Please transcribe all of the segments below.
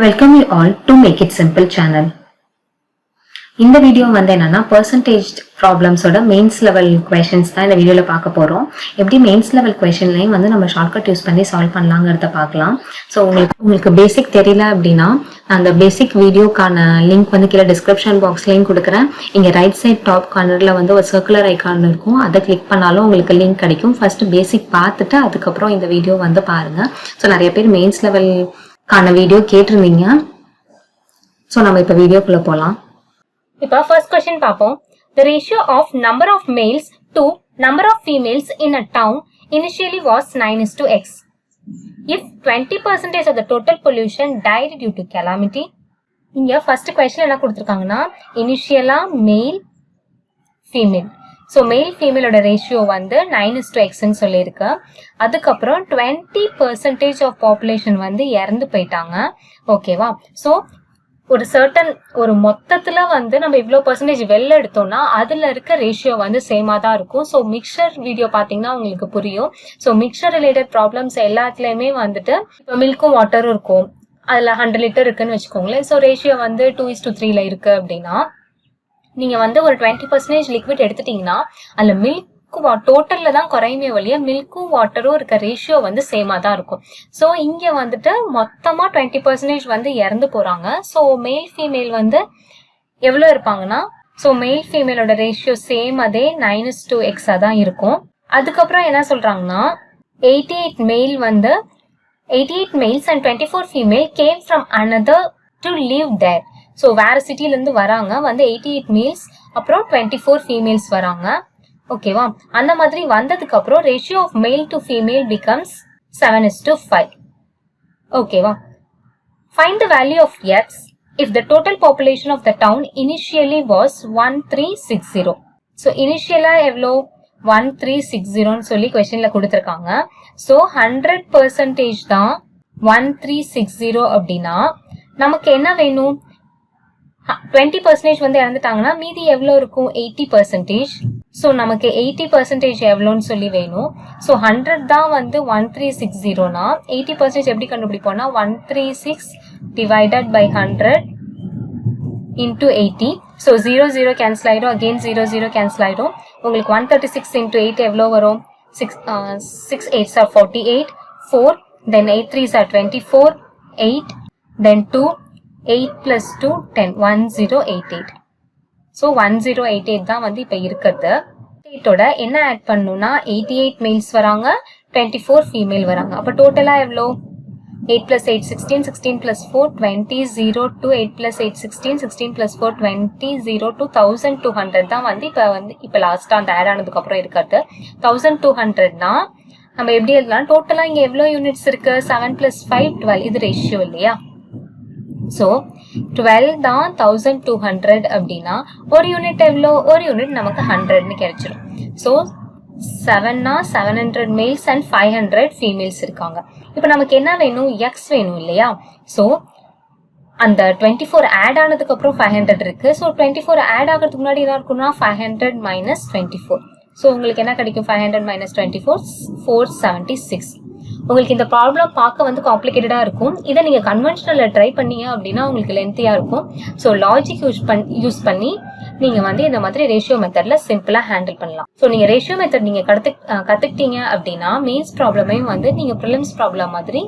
Welcome you all to Make It Simple channel. இந்த video வந்து என்னன்னா percentage problems ஓட மெயின்ஸ் லெவல் questions தான் இந்த வீடியோல பார்க்க போறோம். எப்படி மெயின்ஸ் லெவல் questionலையும் வந்து நம்ம ஷார்ட்கட் யூஸ் பண்ணி சால்வ் பண்ணலாங்கிறத பார்க்கலாம். ஸோ உங்களுக்கு பேசிக் தெரியல அப்படின்னா அந்த பேசிக் வீடியோக்கான லிங்க் வந்து கீழே டிஸ்கிரிப்ஷன் பாக்ஸ்லையும் கொடுக்குறேன். இங்கே ரைட் சைட் டாப் கார்னரில் வந்து ஒரு சர்க்குலர் ஐக்கான் இருக்கும், அதை கிளிக் பண்ணாலும் உங்களுக்கு லிங்க் கிடைக்கும். ஃபர்ஸ்ட் பேசிக் பார்த்துட்டு அதுக்கப்புறம் இந்த வீடியோ வந்து பாருங்க. ஸோ நிறைய பேர் மெயின்ஸ் லெவல்கான வீடியோ கேட்டிருந்தீங்க. ஸோ நம்ம இப்போ வீடியோக்குள்ள போகலாம். இப்போ first question பார்ப்போம். The ratio of number of males to number of females in a town initially was 9:x. If 20% of the total pollution died due to calamity, இங்க first question என்ன கொடுத்திருக்காங்கன்னா இனிஷியலா male female. So male ஃபீமேலோட ratio வந்து 9:x சொல்லியிருக்கு. அதுக்கப்புறம் 20% of population வந்து இறந்து போயிட்டாங்க. ஓகேவா? ஸோ ஒரு மொத்தத்துல வந்து நம்ம இவ்வளோ பர்சன்டேஜ் வெளில எடுத்தோம்னா அதுல இருக்க ரேஷியோ வந்து சேமா தான் இருக்கும். ஸோ மிக்சர் வீடியோ பார்த்தீங்கன்னா உங்களுக்கு புரியும். ஸோ மிக்சர் ரிலேட்டட் ப்ராப்ளம்ஸ் எல்லாத்துலயுமே வந்துட்டு இப்போ மில்க்கும் வாட்டரும் இருக்கும், அதுல 100 லிட்டர் இருக்குன்னு வச்சுக்கோங்களேன். ஸோ ரேஷியோ வந்து 2:3 இருக்கு அப்படின்னா நீங்க வந்து ஒரு 20% லிக்விட் எடுத்துட்டீங்கன்னா அதுல மில்க் டோட்டல்ல தான் குறையுமே வழிய மில்க்கும் வாட்டரும் இருக்க ரேஷியோ வந்து சேமா தான் இருக்கும். ஸோ இங்க வந்துட்டு மொத்தமா 20% வந்து இறந்து போறாங்க. ஸோ மேல் ஃபீமேல் வந்து எவ்வளவு இருப்பாங்கன்னா, ஸோ மேல் ஃபீமேலோட ரேஷியோ சேம் அதே 9:x தான் இருக்கும். அதுக்கப்புறம் என்ன சொல்றாங்கன்னா 88 males and 24 female came from another to live there. So வேற சிட்டில இருந்து வராங்க, வந்து 88 males அப்புறம் 24 females வராங்க. ஓகேவா? அந்த மாதிரி வந்ததுக்கு அப்புறம் ratio of male to female becomes 7:5. ஓகேவா? Find the value of X if the total population of the town initially was 1360. So இனிஷியலா எவ்வளோ 1360 சொல்லி கொஸ்டின்ல கொடுத்துருக்காங்க. ஸோ 100% தான் 1360 அப்படின்னா நமக்கு என்ன வேணும்? 20% வந்து இறந்துட்டாங்கன்னா மீதி எவ்வளோ இருக்கும்? 80%. ஸோ நமக்கு 80% எவ்வளோன்னு சொல்லி வேணும். ஸோ 100 தான் வந்து 1360னா 80% எப்படி கண்டுபிடிப்போம்னா 136 divided by 100 into 80. So 0 cancel ஆயிடும், அகெயின் 0 கேன்சல் ஆயிடும். உங்களுக்கு 136 இன்டூ 8 எவ்வளோ வரும்? 6 8s are 48, 4 then 8 3s are 24, 8 then 2, 8 plus 2 10, 1088. So 1088 தான் வந்து இப்போ இருக்கிறது. 8ஓட என்ன ஆட் பண்ணணும்னா 88 மேல்ஸ் வராங்க, 24 ஃபீமேல் வராங்க. அப்போ டோட்டலாக எவ்வளோ? 8 plus 8 16, 16 plus 4 20, 0 2, 8 plus 8 16, 16 plus 4 20, 0 2, 1200 தான் வந்து இப்போ லாஸ்ட்டாக அந்த ஆட் ஆனதுக்கப்புறம் இருக்கிறது. 1200னா நம்ம எப்படி எழுதலாம்? டோட்டலாக இங்கே எவ்வளோ யூனிட்ஸ் இருக்கு? 7 plus 5 12. இது ரேஷியோ இல்லையா? ஸோ 12 தான் 1200 அப்படின்னா ஒரு யூனிட் எவ்வளோ? ஒரு யூனிட் நமக்கு 100ன்னு கிடைச்சிடும். ஸோ 7னா 700 மேல்ஸ் அண்ட் 500 ஃபீமேல்ஸ் இருக்காங்க. இப்போ நமக்கு என்ன வேணும்? எக்ஸ் வேணும் இல்லையா? ஸோ அந்த 24 ஆட் ஆனதுக்கு அப்புறம் 500 இருக்கு. ஸோ 24 ஆட் ஆகிறதுக்கு முன்னாடி என்ன இருக்குன்னா 500 minus 24. ஸோ உங்களுக்கு என்ன கிடைக்கும்? 500 minus 24 476. உங்களுக்கு இந்த ப்ராப்ளம் பார்க்க வந்து காம்ப்ளிகேட்டடா இருக்கும். இதை நீங்க கன்வென்ஷனல்ல ட்ரை பண்ணீங்க அப்படின்னா உங்களுக்கு லென்த்தியா இருக்கும். ஸோ லாஜிக் யூஸ் பண்ணி நீங்க வந்து இந்த மாதிரி ரேஷியோ மெத்தட்ல சிம்பிளா ஹேண்டில் பண்ணலாம். ஸோ நீங்க ரேஷியோ மெத்தட் நீங்க கத்துக்கிட்டீங்க அப்படின்னா மெயின்ஸ் ப்ராப்ளமையும் வந்து நீங்க ப்ரிலிம்ஸ் ப்ராப்ளம் மாதிரி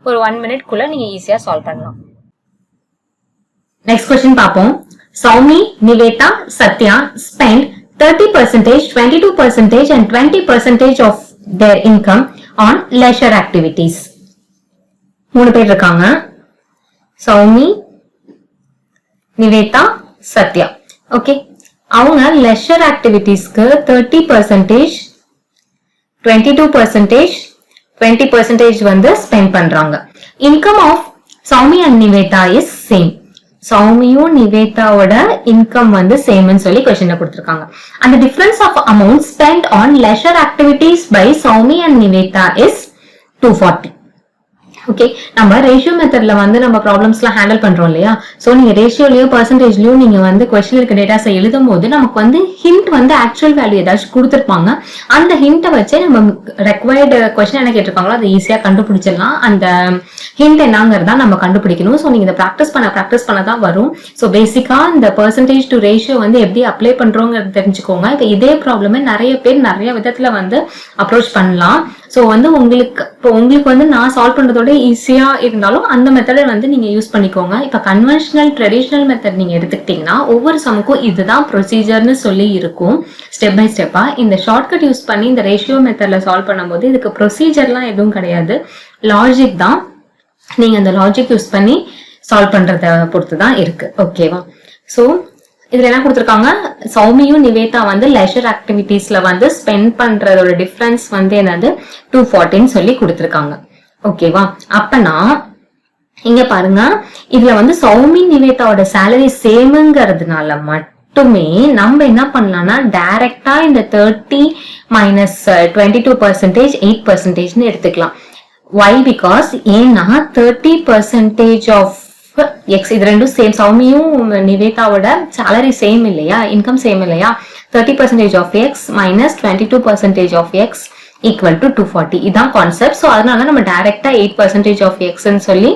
ஒரு 1 minute நீங்க ஈஸியா சால்வ் பண்ணலாம். நெக்ஸ்ட் क्वेश्चन பார்ப்போம். Soumi, Nivetha, Sathya spend 30%, 22% and 20% of their income on leisure activities. 3 பேர் இருக்காங்க. சௌமி, நிவேதா, சத்யா. ஓகே, அவங்க leisure activitiesக்கு 30%, 22%, 20% வந்து ஸ்பெண்ட் பண்றாங்க. Income of Soumi and Nivetha is same. சௌமியும் நிவேதாவோட இன்கம் வந்து சேம்னு சொல்லி क्वेश्चनல கொடுத்திருக்காங்க. And the difference of amount spent on leisure activities by Saumi and Nivetha is 240. Okay, நம்ம ரேஷியோ மெத்தட்ல வந்து நம்ம ப்ராப்ளம்ஸ்லாம் ஹேண்டில் பண்றோம் இல்லையா? ஸோ நீங்க ரேஷியோலயோ பர்சன்டேஜ்லயோ நீங்க வந்து கொஸ்டின் இருக்க டேட்டாஸை எழுதும் போது நமக்கு வந்து ஹிண்ட் வந்து ஆக்சுவல் வேல்யூ ஏதாச்சும் கொடுத்துருப்பாங்க. அந்த ஹிண்ட்டை வச்சே நம்ம ரெக்வயர்டு கொஸ்டின் என்ன கேட்டிருப்பாங்களோ அதை ஈஸியா கண்டுபிடிச்சிடலாம். அந்த ஹிண்ட் என்னங்கிறதா நம்ம கண்டுபிடிக்கணும். ஸோ நீங்க இதை ப்ராக்டிஸ் பண்ண தான் வரும். ஸோ பேசிக்கா இந்த பர்சன்டேஜ் டு ரேஷியோ வந்து எப்படி அப்ளை பண்றோங்கிறது தெரிஞ்சுக்கோங்க. இப்போ இதே ப்ராப்ளமே நிறைய பேர் நிறைய விதத்துல வந்து அப்ரோச் பண்ணலாம். ஸோ வந்து உங்களுக்கு வந்து நான் சால்வ் பண்றதோட ஈஸியா இருந்தாலும் அந்த மெத்தடை வந்து நீங்க யூஸ் பண்ணிக்கோங்க. இப்ப கன்வென்ஷனல் ட்ரெடிஷனல் மெத்தட் நீங்க எடுத்துக்கிட்டீங்கன்னா ஒவ்வொரு சமுக்கும் இதுதான் ப்ரொசீஜர்னு சொல்லி இருக்கும் ஸ்டெப் பை ஸ்டெப்பா. இந்த ஷார்ட்கட் யூஸ் பண்ணி இந்த ரேஷியோ மெத்தட்ல சால்வ் பண்ணும்போது இதுக்கு ப்ரொசீஜர்லாம் எதுவும் கிடையாது, லாஜிக் தான். நீங்க அந்த லாஜிக் யூஸ் பண்ணி சால்வ் பண்றத பொறுத்து தான் இருக்கு. ஓகேவா? ஸோ இதுல என்ன கொடுத்துருக்காங்க, சௌமியும் நிவேதா வந்து லெஷர் ஆக்டிவிட்டீஸ்ல வந்து ஸ்பெண்ட் பண்றதோட டிஃபரன்ஸ் வந்து என்னது 240 சொல்லி கொடுத்துருக்காங்க. ஓகேவா? அப்பனா இங்க பாருங்க, இதுல வந்து சௌமி நிவேதாவோட சேலரி சேமுங்கிறதுனால மட்டுமே நம்ம என்ன பண்ணலாம்னா டைரக்டா இந்த 30 மைனஸ் 22% 8% எடுத்துக்கலாம். Why? Because ஏன்னா 30% ஆஃப் எக்ஸ், இது ரெண்டும் சேம். சௌமியும் நிவேதாவோட சேலரி சேம் இல்லையா, இன்கம் சேம் இல்லையா? 30% of x minus 22% of x equal to 240. இதான் கான்செப்ட். ஸோ அதனால நம்ம டைரக்டா 8% ஆஃப் எக்ஸ்ன்னு சொல்லி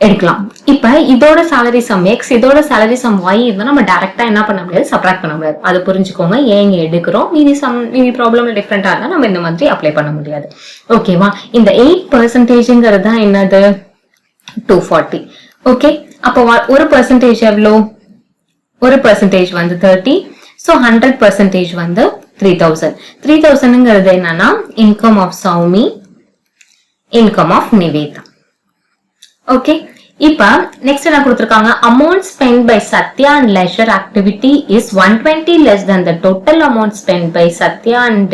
எடுக்கலாம். இப்ப இதோட சேலரி சம் எக்ஸ், இதோட சேலரி சம் ஒய் இருந்தா நம்ம டைரக்டா என்ன பண்ண முடியாது, சப்ராக்ட் பண்ண முடியாது. அது புரிஞ்சுக்கோங்க. ஏங்க எடுக்கிறோம், மீதி ப்ராப்ளம்ல டிஃப்ரெண்டா இருந்தா நம்ம இந்த மாதிரி அப்ளை பண்ண முடியாது. ஓகேவா? இந்த 8%ங்கிறது தான் என்னது 240. ஓகே, அப்போ ஒரு பர்சன்டேஜ் எவ்வளோ, ஒரு பர்சன்டேஜ் வந்து 30. ஸோ 100% வந்து 3000. 3000ங்கிறது என்னன்னா income of Soumi, income of Nivetha. Okay, இப்ப நெக்ஸ்ட் என்ன கொடுத்திருக்காங்க, amount spent by Sathya and leisure activity is 120 less than the total amount spent by Satya and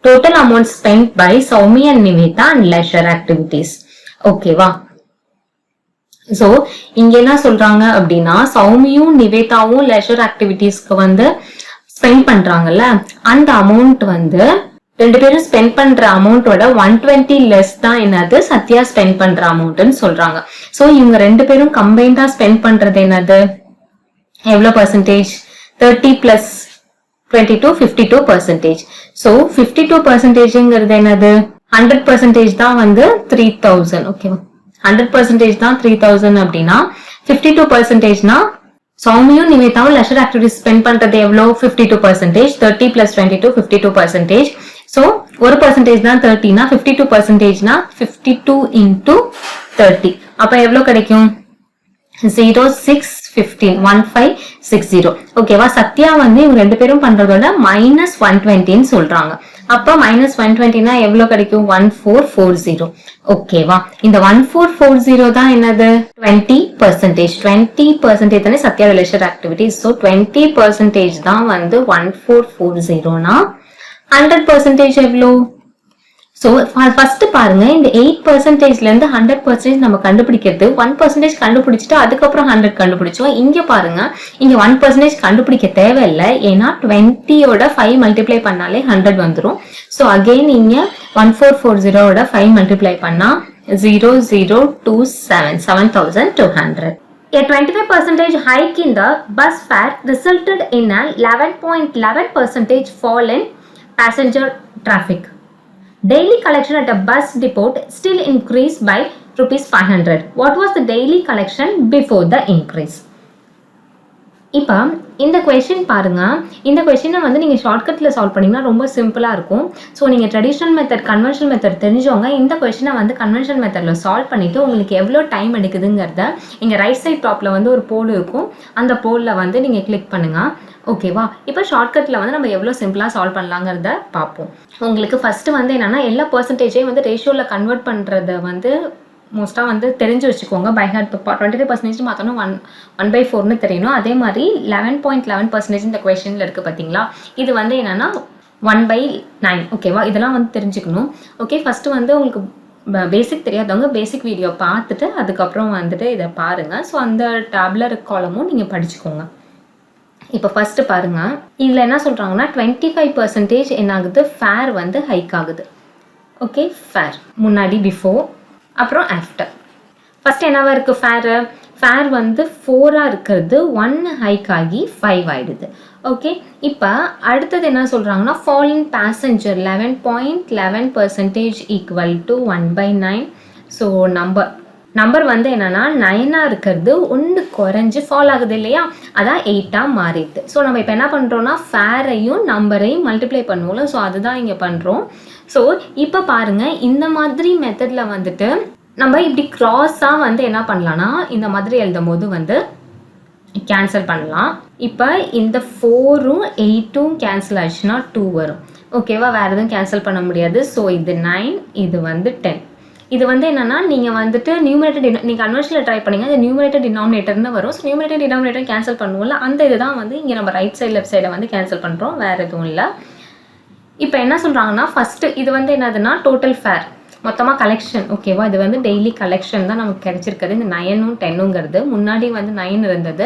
total amount spent by Saumi and Nivedha and leisure activities. ஓகேவா? So இங்க என்ன சொல்றாங்க அப்படின்னா, சௌமியும் நிவேதாவும் leisure ஆக்டிவிட்டிஸ்க்கு வந்து spend பண்றாங்கல்ல, அந்த அமௌண்ட் வந்து ரெண்டு பேரும் ஸ்பெண்ட் பண்ற அமௌண்டோட 120 லெஸ் தான் என்னது சத்யா ஸ்பெண்ட் பண்ற அமௌண்ட்னு சொல்றாங்க. சோ இவங்க ரெண்டு பேரும் கம்பைண்டா ஸ்பெண்ட் பண்றது என்னது, எவ்வளவு பர்சன்டேஜ், 30 பிளஸ் 22 52%. சோ 52%ங்கிறது என்னது 100% தான் வந்து 3000. ஓகேவா? 100% தான் 3000 அப்படின்னா 52%னா சௌமியும் நிவேதாவும் லெஷர் ஆக்டிவிட்டிஸ் ஸ்பெண்ட் பண்றது எவ்வளவு 52%. 30 பிளஸ் 22 52%. சோ ஒரு பர்சன்டேஜ் தான் 30னா 52%னா 52 இன்டூ 30. அப்ப எவ்வளவு கிடைக்கும் 0615 1560. ஓகேவா? சத்யா வந்து இவங்க ரெண்டு பேரும் பண்றதோட -120 சொல்றாங்க. அப்ப -120னா எவ்வளவு கிடைக்கும் 1440. ஓகேவா? இந்த 1440 தான் என்னது 20%. 20% தானே சத்யா லெஷர் ஆக்டிவிட்டி. சோ 20% தான் வந்து 1440னா 100% எவ்வளவு. சோ ஃபர்ஸ்ட் பாருங்க, இந்த 8%ல இருந்து 100% நம்ம கண்டுபிடிக்கிறது 1% கண்டுபிடிச்சிட்டு அதுக்கப்புறம் 100 கண்டுபிடிச்சோம். இங்க பாருங்க, இங்க 1% கண்டுபிடிக்க தேவையில்லை, ஏன்னா 20யோட 5 மல்டிப்ளை பண்ணாலே 100 வந்துரும். சோ அகைன் இங்க 1440 5 மல்டிப்ளை பண்ணா 0027 7200. A 25% hike in the bus fare resulted in an 11.11% fall in passenger traffic. Daily collection at a bus depot still increased by ₹500. What was the daily collection before the increase? இப்போ இந்த question பாருங்க, இந்த கொஸ்டினை வந்து நீங்கள் ஷார்ட்கட்டில் solve பண்ணிங்கன்னா ரொம்ப சிம்பிளாக இருக்கும். ஸோ நீங்கள் ட்ரெடிஷ்னல் மெத்தட் கன்வென்ஷனல் மெத்தட் தெரிஞ்சவங்க இந்த கொஸ்டினை வந்து கன்வென்ஷனல் மெத்தடில் சால்வ் பண்ணிவிட்டு உங்களுக்கு எவ்வளோ டைம் எடுக்குதுங்கிறத இங்கே ரைட் சைட் டாப்பில் வந்து ஒரு போல் இருக்கும், அந்த போலில் வந்து நீங்கள் கிளிக் பண்ணுங்கள். ஓகேவா? இப்போ ஷார்ட்கட்டில் வந்து நம்ம எவ்வளோ சிம்பிளாக சால்வ் பண்ணலாங்கிறத பார்ப்போம். உங்களுக்கு ஃபஸ்ட்டு வந்து என்னென்னா எல்லா பர்சன்டேஜையும் வந்து ரேஷியோவில் கன்வெர்ட் பண்ணுறத வந்து மோஸ்ட்டாக வந்து தெரிஞ்சு வச்சுக்கோங்க. பை ஹார்ட் 25% மாற்றணும் 1/4ன்னு தெரியணும். அதே மாதிரி 11.11% இந்த கொஸ்டினில் இருக்குது பார்த்தீங்களா, இது வந்து என்னென்னா 1/9. ஓகேவா? இதெல்லாம் வந்து தெரிஞ்சுக்கணும். ஓகே, ஃபஸ்ட்டு வந்து உங்களுக்கு பேசிக் தெரியாதவங்க பேசிக் வீடியோ பார்த்துட்டு அதுக்கப்புறம் வந்துட்டு இதை பாருங்கள். ஸோ அந்த டேப்லர் காலமும் நீங்கள் படிச்சுக்கோங்க. இப்போ ஃபர்ஸ்ட் பாருங்க, இதில் என்ன சொல்கிறாங்கன்னா 25% என்ன ஆகுது, ஃபேர் வந்து ஹைக் ஆகுது. ஓகே, ஃபேர் முன்னாடி பிஃபோர், அப்புறம் ஆஃப்டர். ஃபர்ஸ்ட் என்னவா இருக்குது ஃபேர் வந்து 4 இருக்கிறது 1 ஹைக் ஆகி 5 ஆகிடுது. ஓகே, இப்போ அடுத்தது என்ன சொல்கிறாங்கன்னா falling passenger 11.11% equal to 1/9. So number வந்து என்னென்னா 9 இருக்கிறது 1 குறைஞ்சி ஃபால் ஆகுது இல்லையா, அதான் 8 மாறிடுது. ஸோ நம்ம இப்போ என்ன பண்ணுறோன்னா ஃபேரையும் நம்பரையும் மல்டிப்ளை பண்ணுவோம்ல, ஸோ அதுதான் இங்கே பண்ணுறோம். ஸோ இப்போ பாருங்கள், இந்த மாதிரி மெத்தடில் வந்துட்டு நம்ம இப்படி க்ராஸாக வந்து என்ன பண்ணலான்னா இந்த மாதிரி எழுதும் போது வந்து கேன்சல் பண்ணலாம். இப்போ இந்த 4ம் 8ம் கேன்சல் ஆச்சுன்னா 2 வரும். ஓகேவா, வேறு எதுவும் கேன்சல் பண்ண முடியாது. ஸோ இது 9, இது வந்து 10. இது வந்து என்னென்னா நீங்கள் வந்துட்டு நியூமரேட்டர் நீங்கள் கன்வர்ஷனில் ட்ரை பண்ணிங்க, அது நியூமரேட்டர் டினாமினேட்டர்னு வரும். ஸோ நியூமரேட்டர் டினாமினேட்டர் கேன்சல் பண்ணுவோம்ல, அந்த இதுதான் வந்து இங்கே நம்ம ரைட் சைடு லெஃப்ட் சைடை வந்து கேன்சல் பண்ணுறோம், வேறு எதுவும் இல்லை. இப்போ என்ன சொல்கிறாங்கன்னா ஃபஸ்ட்டு இது வந்து என்னதுன்னா டோட்டல் ஃபேர், மொத்தமாக கலெக்ஷன். ஓகேவா, இது வந்து டெய்லி கலெக்ஷன் தான் நமக்கு கிடைச்சிருக்குது. இந்த 9ம் 10ங்கிறது முன்னாடி வந்து 9 இருந்தது,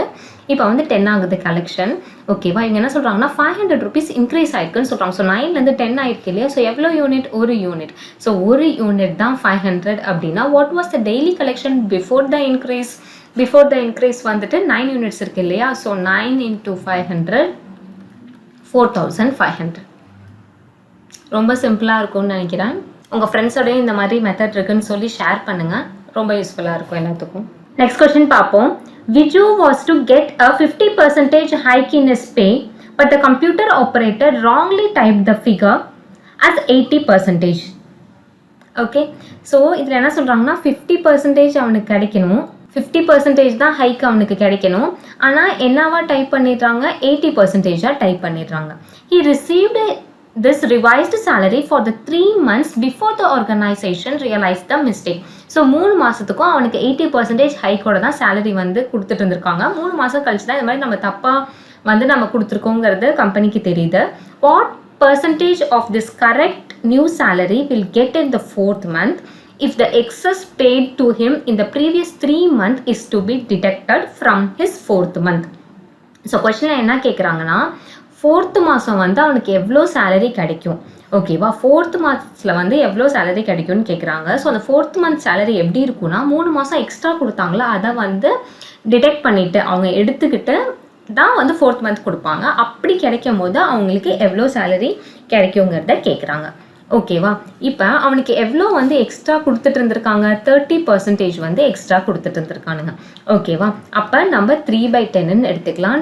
இப்போ வந்து 10 ஆகுது கலெக்ஷன். ஓகேவா, இவங்க என்ன சொல்கிறாங்கன்னா 500 rupees இன்க்ரீஸ் ஆயிருக்குன்னு சொல்கிறாங்க. ஸோ 9லேருந்து 10 ஆயிருக்கு இல்லையா, ஸோ எவ்வளோ யூனிட், ஒரு யூனிட். ஸோ ஒரு யூனிட் தான் 500 அப்படின்னா what was the daily collection before the increase? Before the increase வந்துட்டு 9 யூனிட்ஸ் இருக்குது இல்லையா, ஸோ 9 × 500 4500. ரொம்ப சிம்பிளாக இருக்கும்னு நினைக்கிறேன். உங்கள் ஃப்ரெண்ட்ஸோடய இந்த மாதிரி மெத்தட் இருக்குன்னு சொல்லி ஷேர் பண்ணுங்கள், ரொம்ப யூஸ்ஃபுல்லாக இருக்கும் எல்லாத்துக்கும். நெக்ஸ்ட் கொஸ்டின் பார்ப்போம். Viju was to get a 50% hike in his pay, but the computer operator wrongly typed the figure as 80%. Okay, so இதில் என்ன சொல்கிறாங்கன்னா 50% அவனுக்கு கிடைக்கணும், 50% தான் ஹைக் அவனுக்கு கிடைக்கணும். ஆனால் என்னவா டைப் பண்ணிடுறாங்க, 80%ஆக டைப் பண்ணிடுறாங்க. He received this revised salary for the 3 months before the organization realized the mistake. So 3 மாதத்துக்கும் அவனுக்கு 80% ஹைக்கோட தான் சேலரி வந்து கொடுத்துட்டு இருந்திருக்காங்க. 3 மாதம் கழிச்சு தான் இந்த மாதிரி நம்ம தப்பாக வந்து நம்ம கொடுத்துருக்கோங்கிறது கம்பெனிக்கு தெரியுது. What percentage of this correct new salary will get in the 4th month if the excess paid to him in the previous 3 months is to be deducted from his 4th month? So question என்ன கேட்குறாங்கன்னா 4th மாதம் வந்து அவனுக்கு எவ்வளோ salary கிடைக்கும். ஓகேவா, 4th மாதத்தில் வந்து எவ்வளோ சேலரி கிடைக்கும்னு கேட்குறாங்க. ஸோ அந்த 4th மந்த் சேலரி எப்படி இருக்குன்னா 3 மாதம் எக்ஸ்ட்ரா கொடுத்தாங்களா அதை வந்து டிடெக்ட் பண்ணிவிட்டு அவங்க எடுத்துக்கிட்டு தான் வந்து 4th மந்த் கொடுப்பாங்க. அப்படி கிடைக்கும் போது அவங்களுக்கு எவ்வளோ சேலரி கிடைக்குங்கிறத கேட்குறாங்க. ஓகேவா, இப்போ அவனுக்கு எவ்வளோ வந்து எக்ஸ்ட்ரா கொடுத்துட்டு இருந்திருக்காங்க, 30% வந்து எக்ஸ்ட்ரா கொடுத்துட்டு இருந்திருக்கானுங்க. ஓகேவா, அப்போ நம்ம 3/10ன்னு எடுத்துக்கலாம்.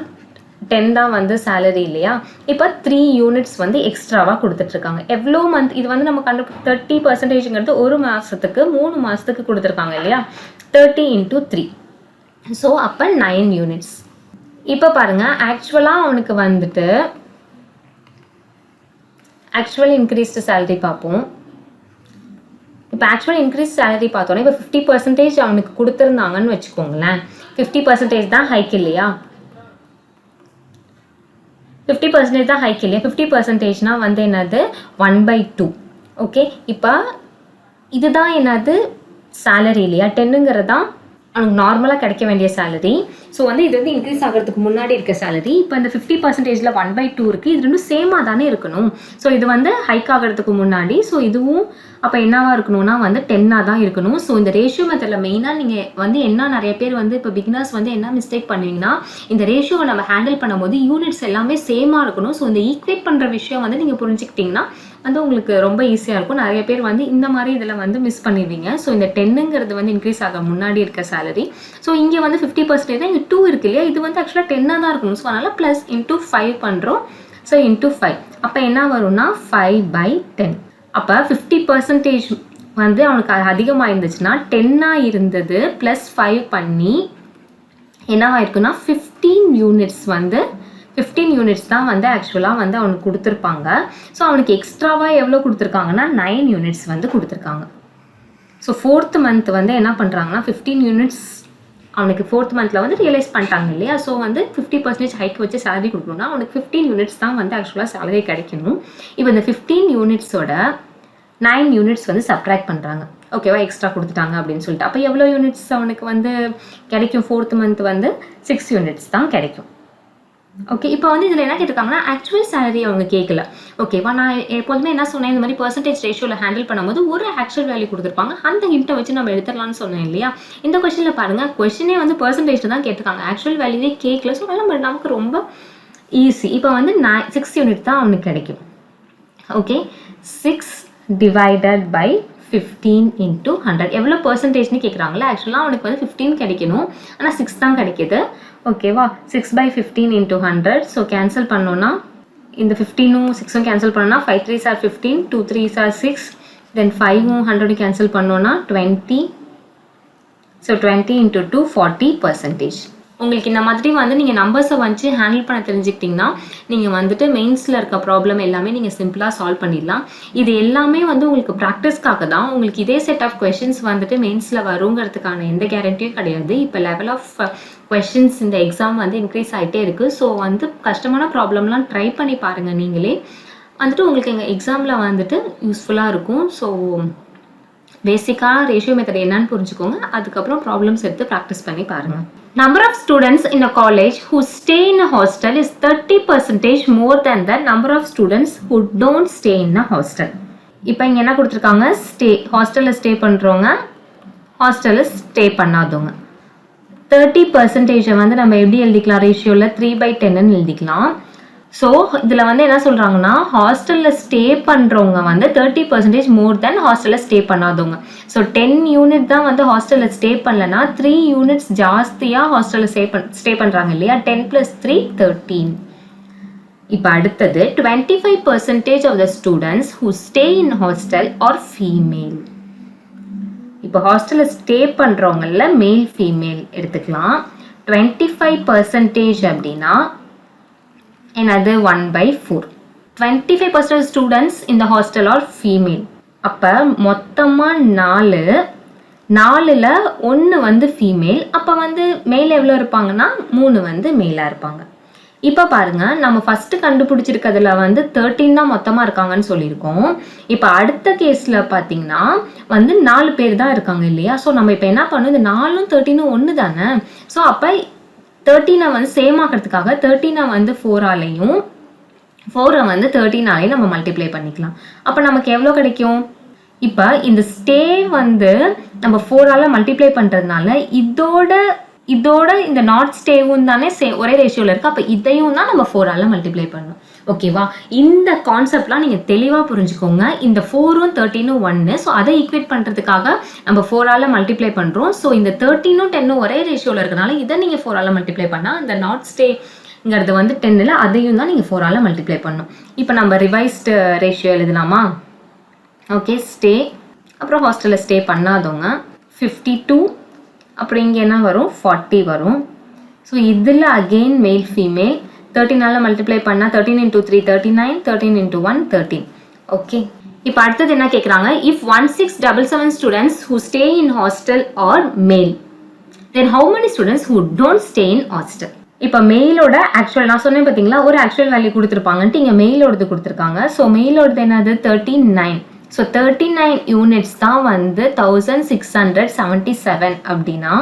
10 தான் வந்து சேலரி இல்லையா, இப்போ 3 யூனிட்ஸ் வந்து எக்ஸ்ட்ராவாக கொடுத்துட்ருக்காங்க. எவ்வளோ மந்த் இது வந்து நம்ம 30%ங்கிறது ஒரு மாதத்துக்கு 3 மாதத்துக்கு கொடுத்துருக்காங்க இல்லையா, 30 × 3. ஸோ அப்போ 9 யூனிட்ஸ். இப்போ பாருங்கள், ஆக்சுவலாக அவனுக்கு வந்துட்டு ஆக்சுவல் இன்க்ரீஸ்டு சேலரி பார்ப்போம். இப்போ ஆக்சுவல் இன்க்ரீஸ் சேலரி பார்த்தோன்னா இப்போ 50% அவனுக்கு கொடுத்துருந்தாங்கன்னு வச்சுக்கோங்களேன். 50% தான் ஹைக் இல்லையா, 50% தான் ஹைக் இல்லையா, 50%னா வந்து என்னது 1/2. ஓகே, இப்போ இதுதான் என்னது சேலரி இல்லையா, 10ங்கிறது தான் அவனுக்கு நார்மலாக கிடைக்க வேண்டிய சேலரி. ஸோ வந்து இது வந்து இன்க்ரீஸ் ஆகிறதுக்கு முன்னாடி இருக்க சேலரி. இப்போ இந்த 50%ல் 1/2 இருக்குது, இது ரெண்டும் சேமாக தானே இருக்கணும். ஸோ இது வந்து ஹைக் ஆகிறதுக்கு முன்னாடி, ஸோ இதுவும் அப்போ என்னவாக இருக்கணும்னா வந்து 10ஆக தான் இருக்கணும். ஸோ இந்த ரேஷியோ மெத்தடில் மெயினாக நீங்கள் வந்து என்ன நிறைய பேர் வந்து இப்போ பிகினர்ஸ் வந்து என்ன மிஸ்டேக் பண்ணுவீங்கன்னா, இந்த ரேஷியோவை நம்ம ஹேண்டில் பண்ணும்போது யூனிட்ஸ் எல்லாமே சேமாக இருக்கணும். ஸோ இந்த ஈக்குவேட் பண்ணுற விஷயம் வந்து நீங்கள் புரிஞ்சுக்கிட்டிங்கன்னா வந்து உங்களுக்கு ரொம்ப ஈஸியாக இருக்கும். நிறைய பேர் வந்து இந்த மாதிரி இதில் வந்து மிஸ் பண்ணிடுவீங்க. ஸோ இந்த 10ங்கிறது வந்து இன்க்ரீஸ் ஆக முன்னாடி இருக்க சேலரி. ஸோ இங்கே வந்து 50% தான், இங்கே 2 இருக்கு இல்லையா, இது வந்து ஆக்சுவலாக 10ஆக தான் இருக்கணும். ஸோ அதனால் ப்ளஸ் × 5 பண்ணுறோம். ஸோ × 5 அப்போ என்ன வரும்னா 5/10. அப்போ 50% வந்து அவனுக்கு அதிகமாக இருந்துச்சுன்னா 10ஆக இருந்தது ப்ளஸ் 5 பண்ணி என்னவாக இருக்குன்னா 15 யூனிட்ஸ் வந்து 15 யூனிட்ஸ் தான் வந்து ஆக்சுவலாக வந்து அவனுக்கு கொடுத்துருப்பாங்க. ஸோ அவனுக்கு எக்ஸ்ட்ராவாக எவ்வளோ கொடுத்துருக்காங்கன்னா 9 யூனிட்ஸ் வந்து கொடுத்துருக்காங்க. ஸோ 4th மந்த் வந்து என்ன பண்ணுறாங்கன்னா 15 யூனிட்ஸ் அவனுக்கு 4th மந்தில் வந்து ரியலைஸ் பண்ணிட்டாங்க இல்லையா. ஸோ வந்து 50% ஹைக் வச்சு சேலரி கொடுக்கணும்னா அவனுக்கு 15 யூனிட்ஸ் தான் வந்து ஆக்சுவலாக சேலரி கிடைக்கணும். இப்போ இந்த 15 யூனிட்ஸோட 9 யூனிட்ஸ் வந்து சப்ட்ராக்ட் பண்ணுறாங்க. ஓகேவா, எக்ஸ்ட்ரா கொடுத்துட்டாங்க அப்படின்னு சொல்லிட்டு. அப்போ எவ்வளோ யூனிட்ஸ் அவனுக்கு வந்து கிடைக்கும், 4th மந்த் வந்து 6 யூனிட்ஸ் தான் கிடைக்கும். ஓகே, இப்போ வந்து இதில் என்ன கேட்டிருக்காங்கன்னா ஆக்சுவல் சேலரி அவங்க கேட்கல. ஓகேவா, நான் எப்போதுமே என்ன சொன்னேன், இந்த மாதிரி பர்சன்டேஜ் ரேஷியோவில் ஹேண்டில் பண்ணும்போது ஒரு ஆக்சுவல் வேல்யூ கொடுத்துருப்பாங்க, அந்த ஹிண்ட்டை வச்சு நம்ம எடுத்துடலாம்னு சொன்னேன் இல்லையா. இந்த கொஸ்டினில் பாருங்கள், கொஸ்டினே வந்து பர்சன்டேஜ் தான் கேட்டிருக்காங்க, ஆக்சுவல் வேல்யூவே கேட்கல. ஸோ நமக்கு ரொம்ப ஈஸி. இப்போ வந்து 6 யூனிட் தான் அவனுக்கு கிடைக்கும். ஓகே, 6 டிவைடட் பை 15 into 100 எவ்வளோ பர்சன்டேஜ்னு கேட்குறாங்களா. ஆக்சுவலாக அவனுக்கு வந்து 15 கிடைக்கணும், ஆனால் 6 தான் கிடைக்கிது. ஓகேவா, 6/15 into 100. ஸோ கேன்சல் பண்ணோன்னா இந்த 15ம் 6ம் கேன்சல் பண்ணோன்னா 5 3s are 15, 2 3s are 6, then 5ம் 100 cancel பண்ணோன்னா 20. So 20 into 2 40%. உங்களுக்கு இந்த மாதிரி வந்து நீங்கள் நம்பர்ஸை வச்சு ஹேண்டில் பண்ண தெரிஞ்சுக்கிட்டிங்கன்னா நீங்கள் வந்துட்டு மெயின்ஸில் இருக்க ப்ராப்ளம் எல்லாமே நீங்கள் சிம்பிளாக சால்வ் பண்ணிடலாம். இது எல்லாமே வந்து உங்களுக்கு ப்ராக்டிஸ்க்காக தான். உங்களுக்கு இதே செட் ஆஃப் கொஷின்ஸ் வந்துட்டு மெயின்ஸில் வருங்கிறதுக்கான எந்த கேரண்டியும் கிடையாது. இப்போ லெவல் ஆஃப் கொஷின்ஸ் இந்த எக்ஸாம் வந்து இன்க்ரீஸ் ஆகிட்டே இருக்குது. ஸோ வந்து கஷ்டமான ப்ராப்ளம்லாம் ட்ரை பண்ணி பாருங்கள் நீங்களே. வந்துட்டு உங்களுக்கு எங்கள் எக்ஸாமில் வந்துட்டு யூஸ்ஃபுல்லாக இருக்கும். ஸோ பேசிக்காக ரேஷியோ மெத்தட் என்னன்னு புரிஞ்சுக்கோங்க, அதுக்கப்புறம் ப்ராப்ளம்ஸ் எடுத்து ப்ராக்டிஸ் பண்ணி பாருங்கள். Number of students in a college who stay in a hostel is 30% more than the number of students who don't stay in a hostel. இப்போ இங்கே என்ன கொடுத்துருக்காங்க, ஹாஸ்டலில் ஸ்டே பண்ணுறவங்க, ஹாஸ்டலில் ஸ்டே பண்ணாதவங்க. 30% வந்து நம்ம எப்படி எழுதிக்கலாம், ரேஷியோவில் 3/10ன்னு எழுதிக்கலாம். ஸோ இதில் வந்து என்ன சொல்கிறாங்கன்னா, ஹாஸ்டலில் ஸ்டே பண்ணுறவங்க வந்து 30% மோர் தென் ஹாஸ்டலில் ஸ்டே பண்ணாதவங்க. ஸோ 10 யூனிட் தான் வந்து ஹாஸ்டலில் ஸ்டே பண்ணலன்னா 3 யூனிட்ஸ் ஜாஸ்தியாக ஹாஸ்டலில் ஸ்டே பண்ணுறாங்க இல்லையா. 10 + 3 13. இப்போ அடுத்தது 25% of the students who stay in hostel are female. இப்போ ஹாஸ்டலில் ஸ்டே பண்ணுறவங்கள மேல் ஃபீமேல் எடுத்துக்கலாம். 25% அப்படின்னா என்னது 1/4. 25% students in the hostel are female. அப்போ மொத்தமாக 4ல் 1 வந்து ஃபீமேல். அப்போ வந்து மேல் எவ்வளோ இருப்பாங்கன்னா 3 வந்து மேலாக இருப்பாங்க. இப்போ பாருங்கள், நம்ம ஃபஸ்ட்டு கண்டுபிடிச்சிருக்கிறதுல வந்து 13 தான் மொத்தமாக இருக்காங்கன்னு சொல்லியிருக்கோம். இப்போ அடுத்த கேஸில் பார்த்தீங்கன்னா வந்து 4 பேர் தான் இருக்காங்க இல்லையா. ஸோ நம்ம இப்போ என்ன பண்ணணும், இந்த 4ம் 13ம் 1 தானே. ஸோ அப்போ 13 வந்து சேம் ஆகிறதுக்காக 13 வந்து 4ஆலையும் 4 வந்து 13ஆலையும் நம்ம மல்டிப்ளை பண்ணிக்கலாம். அப்போ நமக்கு எவ்வளோ கிடைக்கும், இப்போ இந்த ஸ்டே வந்து நம்ம 4ஆல் மல்டிப்ளை பண்ணுறதுனால இதோட இந்த நாட் ஸ்டேவும் தானே ஒரே ரேஷியோவில் இருக்குது. அப்போ இதையும் தான் நம்ம 4ஆல் மல்டிப்ளை பண்ணணும். ஓகேவா, இந்த கான்செப்ட்லாம் நீங்கள் தெளிவாக புரிஞ்சுக்கோங்க. இந்த 4ம் 13ம் 1. ஸோ அதை ஈக்குவேட் பண்ணுறதுக்காக நம்ம 4ஆல் மல்டிப்ளை பண்ணுறோம். ஸோ இந்த 13ம் 10ம் ஒரே ரேஷியோவில் இருக்கனால இதை நீங்கள் 4ஆல் மல்டிப்ளை பண்ணால் அந்த நாட் ஸ்டேங்கிறது வந்து 10ல் அதையும் தான் நீங்கள் 4ஆல் மல்டிப்ளை பண்ணணும். இப்போ நம்ம ரிவைஸ்டு ரேஷியோ எழுதலாமா. ஓகே, ஸ்டே அப்புறம் ஹாஸ்டலில் ஸ்டே பண்ணாதவங்க 52. அப்புறம் இங்கே என்ன வரும், 40 வரும். ஸோ இதில் அகெயின் மேல் ஃபீமேல் 13ஆல் மல்டிப்ளை பண்ணால் 13 into 3 39, 13 into 1 13. ஓகே, இப்போ அடுத்தது என்ன கேட்குறாங்க, if 1677 students who stay in hostel are male, then how many students who don't stay in hostel? இப்போ மெயிலோட ஆக்சுவல் நான் சொன்னேன் பார்த்தீங்களா, ஒரு ஆக்சுவல் வேல்யூ கொடுத்துருப்பாங்கன்ட்டு இங்கே மெயிலோடது கொடுத்துருக்காங்க. ஸோ மெயிலோடது என்னது 39. ஸோ 39 யூனிட்ஸ் தான் வந்து 1677 அப்படின்னா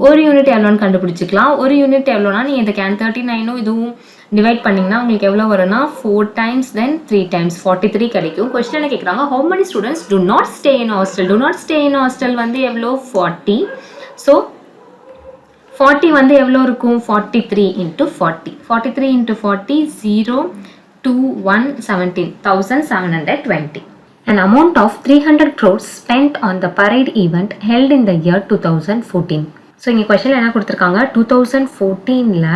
ஒரு யூனிட் எவ்வளோன்னு கண்டுபிடிச்சிக்கலாம். ஒரு யூனிட் எவ்வளோனா நீங்கள் இந்த 39ம் இதுவும் டிவைட் பண்ணிங்கன்னா உங்களுக்கு எவ்வளோ வரும்னா 4 times then 3 times 43 கிடைக்கும். கொஸ்டின் என்ன கேட்குறாங்க, how many students do not stay in hostel? do not stay in hostel வந்து எவ்வளோ 40. ஸோ 40 வந்து எவ்வளோ இருக்கும் 43 into 40. 43 into 40 0 2 1 17 1720. An amount of 300 crores spent on the parade event held in the year 2014. So இங்கே கொஸ்டினில் என்ன கொடுத்துருக்காங்க, 2014ல்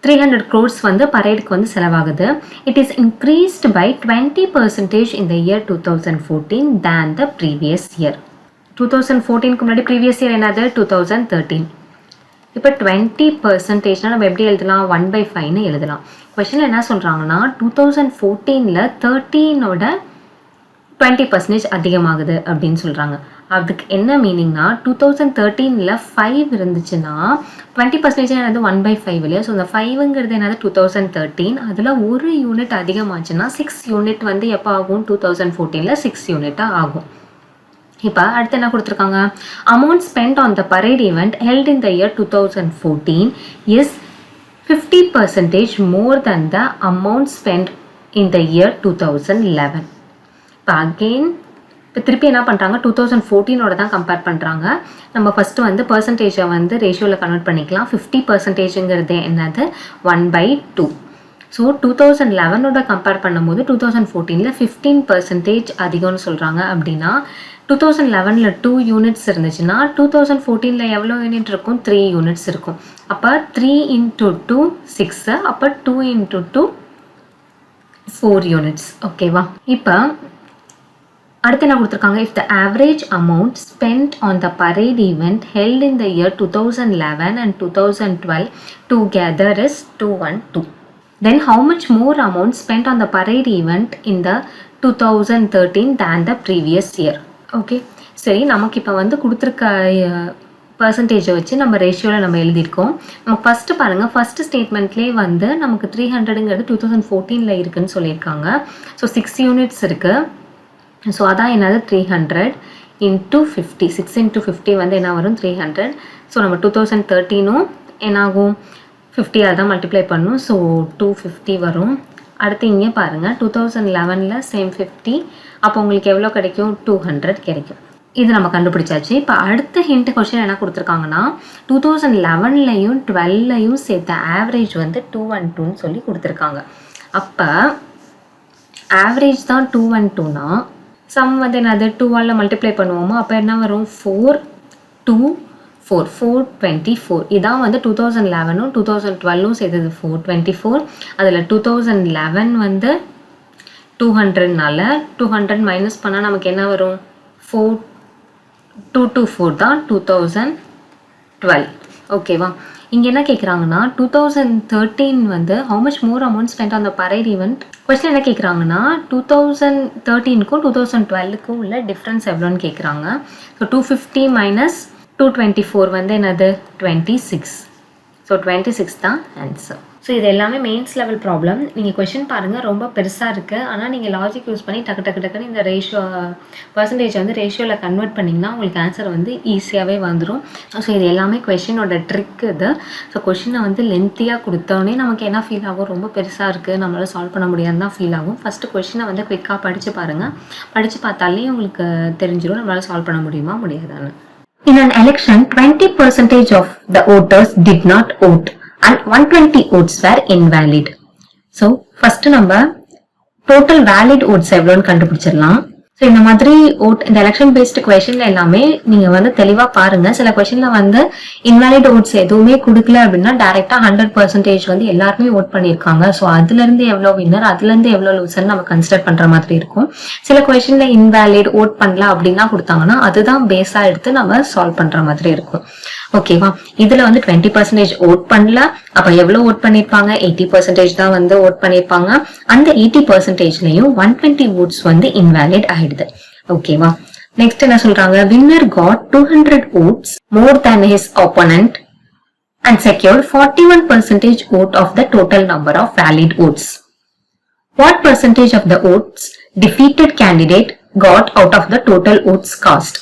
300 crores வந்து பரேடுக்கு வந்து செலவாகுது. It is increased by 20% in the year 2014 than the previous year. 2014க்கு முன்னாடி ப்ரீவியஸ் இயர் என்னது 2013. இப்போ 20%னா நம்ம எப்படி எழுதலாம், 1/5ன்னு எழுதலாம். கொஸ்டினில் என்ன சொல்கிறாங்கன்னா 2014ல் 13ஓட 20% அதிகமாகுது அப்படின்னு சொல்கிறாங்க. அதுக்கு என்ன மீனிங்னா 2013ல் 5 இருந்துச்சுன்னா 20% என்னது 1/5 இல்லையா. ஸோ இந்த 5ங்கிறது என்னது 2013, அதில் ஒரு யூனிட் அதிகமாச்சுன்னா 6 யூனிட் வந்து எப்போ ஆகும் 2014ல் 6 யூனிட்டாக ஆகும். இப்போ அடுத்து என்ன கொடுத்துருக்காங்க, amount spend on the parade event held in the year 2014 is 50% more than the amount spent in the year 2011. இப்போ அகெயின் இப்போ திருப்பி என்ன பண்ணுறாங்க 2014ஓட தான் கம்பேர் பண்ணுறாங்க. நம்ம ஃபஸ்ட்டு வந்து பர்சன்டேஜை வந்து ரேஷியோவில் கன்வெர்ட் பண்ணிக்கலாம். 50%ங்கிறது என்னது 1/2. ஸோ 2011ஓட கம்பேர் பண்ணும்போது 2014ல் 15% அதிகம்னு சொல்கிறாங்க. அப்படின்னா 2011ல் 2 யூனிட்ஸ் இருந்துச்சுன்னா 2014ல் எவ்வளோ யூனிட் இருக்கும் 3 யூனிட்ஸ் இருக்கும். அப்போ 3 × 2 6, அப்போ 2 × 2 4 யூனிட்ஸ். ஓகேவா? இப்போ அடுத்து என்ன கொடுத்துருக்காங்க, if the average amount spend on the parade event held in the year 2011 and 2012 together is 212. Then how much more amount spent on the parade event in the 2013 than the previous year? Okay, சரி. நமக்கு இப்போ வந்து கொடுத்துருக்க பர்சன்டேஜை வச்சு நம்ம ரேஷியோவில் நம்ம எழுதியிருக்கோம். நம்ம ஃபஸ்ட்டு பாருங்கள், ஃபஸ்ட்டு ஸ்டேட்மெண்ட்லேயே வந்து நமக்கு 300ங்கிறது 2014ல் இருக்குதுன்னு சொல்லியிருக்காங்க. ஸோ 6 யூனிட்ஸ் இருக்குது. ஸோ அதான் என்னது 300 × 50. 6 × 50 வந்து என்ன வரும் 300. ஸோ நம்ம 2013ம் என்னாகும் 50 தான் மல்டிப்ளை பண்ணும். ஸோ 250 வரும். அடுத்து இங்கே பாருங்கள் 2011ல் சேம் 50. அப்போ உங்களுக்கு எவ்வளோ கிடைக்கும் 200 கிடைக்கும். இது நம்ம கண்டுபிடிச்சாச்சு. இப்போ அடுத்த ஹிண்ட் கொஸ்டின் என்ன கொடுத்துருக்காங்கன்னா 2011லையும் 12லையும் சேர்த்த ஆவரேஜ் வந்து 212ன்னு சொல்லி கொடுத்துருக்காங்க. அப்போ ஆவரேஜ் தான் 212னா சம் வந்து என்னது 2ஆல் மல்டிப்ளை பண்ணுவோமா? அப்போ என்ன வரும் 4 2 4 424. இதான் வந்து 2011ம் 2012ம் சேர்த்தது 424. அதில் 2011 வந்து 200னால 200 மைனஸ் பண்ணால் நமக்கு என்ன வரும் 224 தான் 2012. ஓகேவா? இங்கே என்ன கேட்குறாங்கன்னா 2013 வந்து how much more amount spend on the parade event. Question என்ன கேட்குறாங்கன்னா 2013க்கும் 2012க்கும் உள்ள டிஃப்ரென்ஸ் எவ்வளோன்னு கேட்குறாங்க. ஸோ 250 மைனஸ் 224 வந்து என்னது 26. ஸோ 26 தான் ஆன்சர். ஸோ இது எல்லாமே மெயின்ஸ் லெவல் ப்ராப்ளம். நீங்கள் கொஷின் பாருங்கள், ரொம்ப பெருசாக இருக்குது. ஆனால் நீங்கள் லாஜிக் யூஸ் பண்ணி டக்குன்னு இந்த ரேஷியோ பர்சன்டேஜ் வந்து ரேஷியோவில் கன்வெர்ட் பண்ணிங்கன்னா உங்களுக்கு ஆன்சர் வந்து ஈஸியாகவே வந்துடும். ஸோ இது எல்லாமே கொஷினோட ட்ரிக் இது. ஸோ கொஷினை வந்து லென்த்தியாக கொடுத்தோடனே நமக்கு என்ன ஃபீல் ஆகும், ரொம்ப பெருசாக இருக்குது, நம்மளால் சால்வ் பண்ண முடியாதுன்னு தான் ஃபீல் ஆகும். ஃபஸ்ட்டு கொஷினை வந்து குயிக்காக படித்து பாருங்கள். படித்து பார்த்தாலே உங்களுக்கு தெரிஞ்சிடும் நம்மளால் சால்வ் பண்ண முடியுமா முடியாதான்னு. In an election, 20% of the voters did not vote and 120 votes were invalid. So, first நம்ம total valid votes எவ்வளோன்னு கண்டுபிடிச்சிடலாம். ஸோ இந்த மாதிரி இந்த எலெக்ஷன் பேஸ்டு கொஷின்ல எல்லாமே நீங்க வந்து தெளிவா பாருங்க. சில கொஷின்ல வந்து இன்வாலிட் ஓட்ஸ் எதுவுமே கொடுக்கல அப்படின்னா டைரக்டா 100% வந்து எல்லாருமே ஓட் பண்ணியிருக்காங்க. ஸோ அதுல இருந்து எவ்வளவு வின்னர், அதுல இருந்து எவ்வளவு லூசர் நம்ம கன்சிடர் பண்ற மாதிரி இருக்கும். சில கொஷின்ல இன்வாலிட் ஓட் பண்ணல அப்படின்னா கொடுத்தாங்கன்னா அதுதான் பேஸா எடுத்து நம்ம சால்வ் பண்ற மாதிரி இருக்கும். ஓகேவா? இதுல வந்து 20% ஓட் பண்ணல, அப்ப எவ்வளவு ஓட் பண்ணிருப்பாங்க 80% தான் வந்து ஓட் பண்ணிருப்பாங்க. அந்த 80%லயும் 120 ஓட்ஸ் வந்து இன்வாலிட் ஆயிடுது. ஓகேவா? நெக்ஸ்ட் என்ன சொல்றாங்க, winner got 200 votes more than his opponent and secured 41% vote of the total number of valid votes. What percentage of the votes defeated candidate got out of the total votes cast?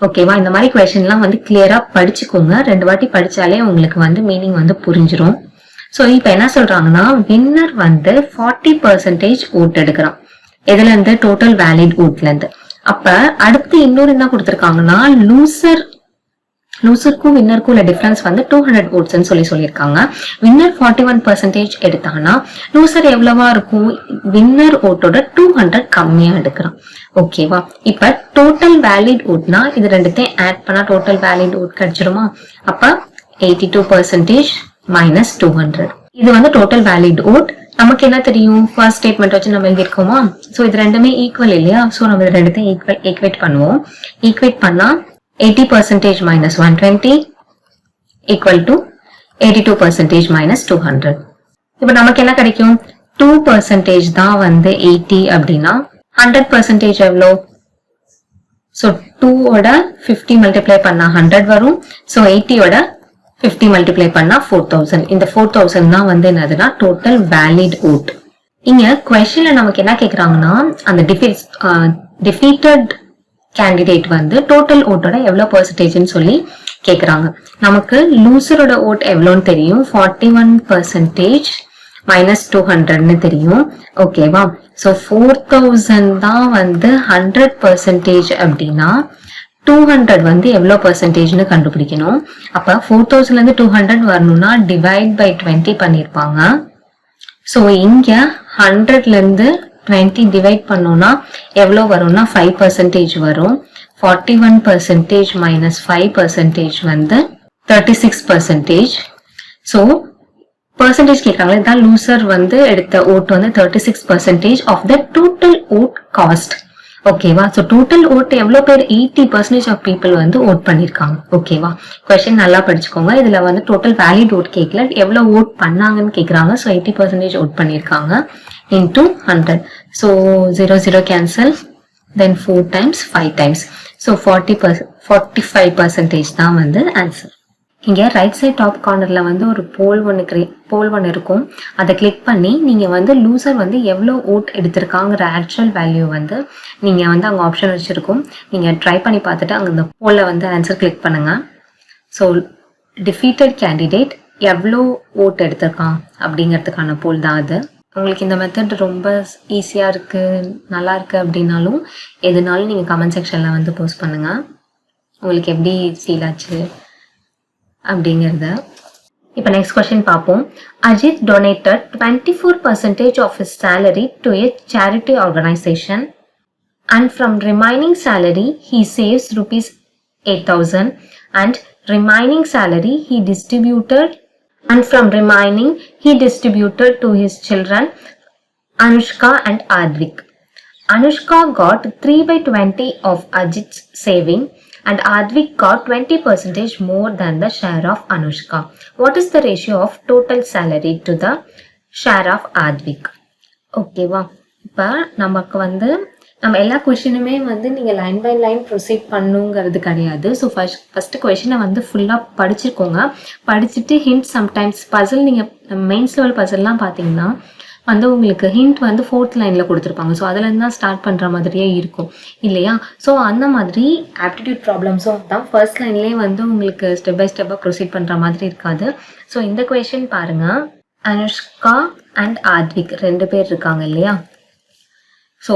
ஓகேவா? இந்த மாதிரி கொஸ்டின்லாம் வந்து கிளியரா படிச்சுக்கோங்க. 2 வாட்டி படிச்சாலே உங்களுக்கு வந்து meaning வந்து புரிஞ்சிடும். ஸோ இப்போ என்ன சொல்றாங்கன்னா வின்னர் வந்து 40% ஓட் எடுக்கிறான். எதுல இருந்து? டோட்டல் வேலிட் ஓட்ல இருந்து. அப்ப அடுத்து இன்னொரு என்ன கொடுத்திருக்காங்கன்னா லூசருக்கும் வின்னருக்கும் உள்ள டிஃபரன்ஸ் வந்து 200 ஓட்ஸ்ன்னு சொல்லியிருக்காங்க. வின்னர் 41% எடுத்தாங்கன்னா லூசர் எவ்வளவா இருக்கும்? வின்னர் ஓட்டோட 200 கம்மியா எடுக்கிறான். ஓகேவா? இப்ப டோட்டல் வேலிட் ஓட்னா இது ரெண்டுத்தையும் ஆட் பண்ணா டோட்டல் வேலிட் ஓட் கிடைச்சிருமா? அப்ப 82% மைனஸ் 200. இது வந்து டோட்டல் வேலிட் ஓட். நமக்கு என்ன தெரியும்? ஃபர்ஸ்ட் ஸ்டேட்மெண்ட் வச்சு நம்ம எழுதியிருக்கோமா? ஸோ இது ரெண்டுமே ஈக்குவல் இல்லையா? ஸோ நம்ம இது ரெண்டுத்தையும் ஈக்குவேட் பண்ணுவோம். ஈக்குவேட் பண்ணா 80% minus 120 equal to 82% minus 200. இப்ப நமக்கு என்ன கிடைக்கும்? 2% தான் வந்து 80 அப்படின்னா 100% எவ்வளோ? So 2 ஓட 50 மல்டிப்ளை பண்ணா 100 வரும். So 80 ஓட 50 மல்டிப்ளை பண்ணா 4000. இந்த 4000 தான் வந்து என்னதுன்னா டோட்டல் வேலிட் ஓட். இங்க கொஸ்டின்ல நமக்கு என்ன கேக்குறாங்கன்னா அந்த டிஃபீட்டட் கேண்டிடேட் வந்து டோட்டல் ஓட்டோட எவ்வளவு பெர்சன்டேஜ்னு சொல்லி கேக்குறாங்க. நமக்கு லூசரோட ஓட் எவ்வளோன்னு தெரியும், 41% minus 200ன்னு தெரியும். ஓகேவா? ஸோ 4000 தான் வந்து 100% அப்படின்னா 200 வந்து எவ்வளோ பெர்சன்டேஜ்னு கண்டுபிடிக்கணும். அப்ப 4000ல இருந்து 200 வரணும்னா டிவைட் பை 20 பண்ணிருப்பாங்க. ஸோ இங்க 100ல இருந்து 20 டிவைட் பண்ணோம்னா எவ்வளோ வரும்னா 5% வரும். 41% மைனஸ் 5% வந்து 36%. ஸோ பெர்சன்டேஜ் கேட்கறாங்களே, இதான் லூசர் வந்து எடுத்த ஓட் வந்து 36% of the total vote cast. ஓகேவா? ஸோ டோட்டல் ஓட் எவ்வளோ பேர், 80% ஆஃப் பீப்புள் வந்து ஓட் பண்ணிருக்காங்க. ஓகேவா? கொஸ்டின் நல்லா படிச்சுக்கோங்க. இதுல வந்து டோட்டல் வேலிட் ஓட் கேட்கல, எவ்வளோ ஓட் பண்ணாங்கன்னு கேட்கறாங்க. ஸோ 80% ஓட் பண்ணிருக்காங்க இன்டூ 100. ஸோ 0 0 கேன்சல், தென் 4 times 5 times. ஸோ 45% தான் வந்து ஆன்சர். இங்க ரைட் சைட் டாப் கார்னர்ல வந்து ஒரு போல் ஒன்று இருக்கும். அதை கிளிக் பண்ணி நீங்க வந்து லூசர் வந்து எவ்வளோ ஓட் எடுத்திருக்காங்கிற ஆக்சுவல் வேல்யூ வந்து நீங்க வந்து அங்க ஆப்ஷன் வச்சிருக்கும். நீங்க ட்ரை பண்ணி பார்த்துட்டு அங்க இந்த போல்ல வந்து ஆன்சர் கிளிக் பண்ணுங்க. ஸோ டிஃபீட்டட் கேண்டிடேட் எவ்வளோ ஓட் எடுத்திருக்கான் அப்படிங்கிறதுக்கான போல் தான் அது. உங்களுக்கு இந்த மெத்தட் ரொம்ப ஈஸியா இருக்கு, நல்லா இருக்கு அப்படின்னாலும் எதுனாலும் நீங்க கமெண்ட் செக்ஷன்ல வந்து போஸ்ட் பண்ணுங்க. உங்களுக்கு எப்படி ஃபீல் ஆச்சு அப்படிங்கிறத. இப்போ நெக்ஸ்ட் கொஸ்டின் பார்ப்போம். Ajith donated 24% of his salary to a charity organization and from remaining salary he saves rupees 8,000 and remaining salary he distributed to his children Anushka and Advik. Anushka got 3/20 of Ajit's saving and Advik got 20% more than the share of Anushka. What is the ratio of total salary to the share of Advik? ஓகேவா? இப்போ நமக்கு வந்து நம்ம எல்லா கொஷினுமே வந்து நீங்கள் line by line proceed பண்ணுங்கிறது கிடையாது. So first கொஷினை வந்து ஃபுல்லாக படிச்சுக்கோங்க. படிச்சுட்டு ஹிண்ட், சம்டைம்ஸ் பசில், நீங்கள் மெயின்ஸ் லெவல் பசில்லாம் பார்த்தீங்கன்னா வந்து உங்களுக்கு ஹிண்ட் வந்து 4th லைனில் கொடுத்துருப்பாங்க. ஸோ அதுலேருந்து தான் ஸ்டார்ட் பண்ணுற மாதிரியே இருக்கும் இல்லையா? ஸோ அந்த மாதிரி ஆப்டிடியூட் ப்ராப்ளம்ஸும் தான் ஃபர்ஸ்ட் லைன்லேயே வந்து உங்களுக்கு ஸ்டெப் பை ஸ்டெப்பாக ப்ரொசீட் பண்ணுற மாதிரி இருக்காது. ஸோ இந்த கொஷின் பாருங்கள், அனுஷ்கா அண்ட் ஆத்விக் 2 பேர் இருக்காங்க இல்லையா? ஸோ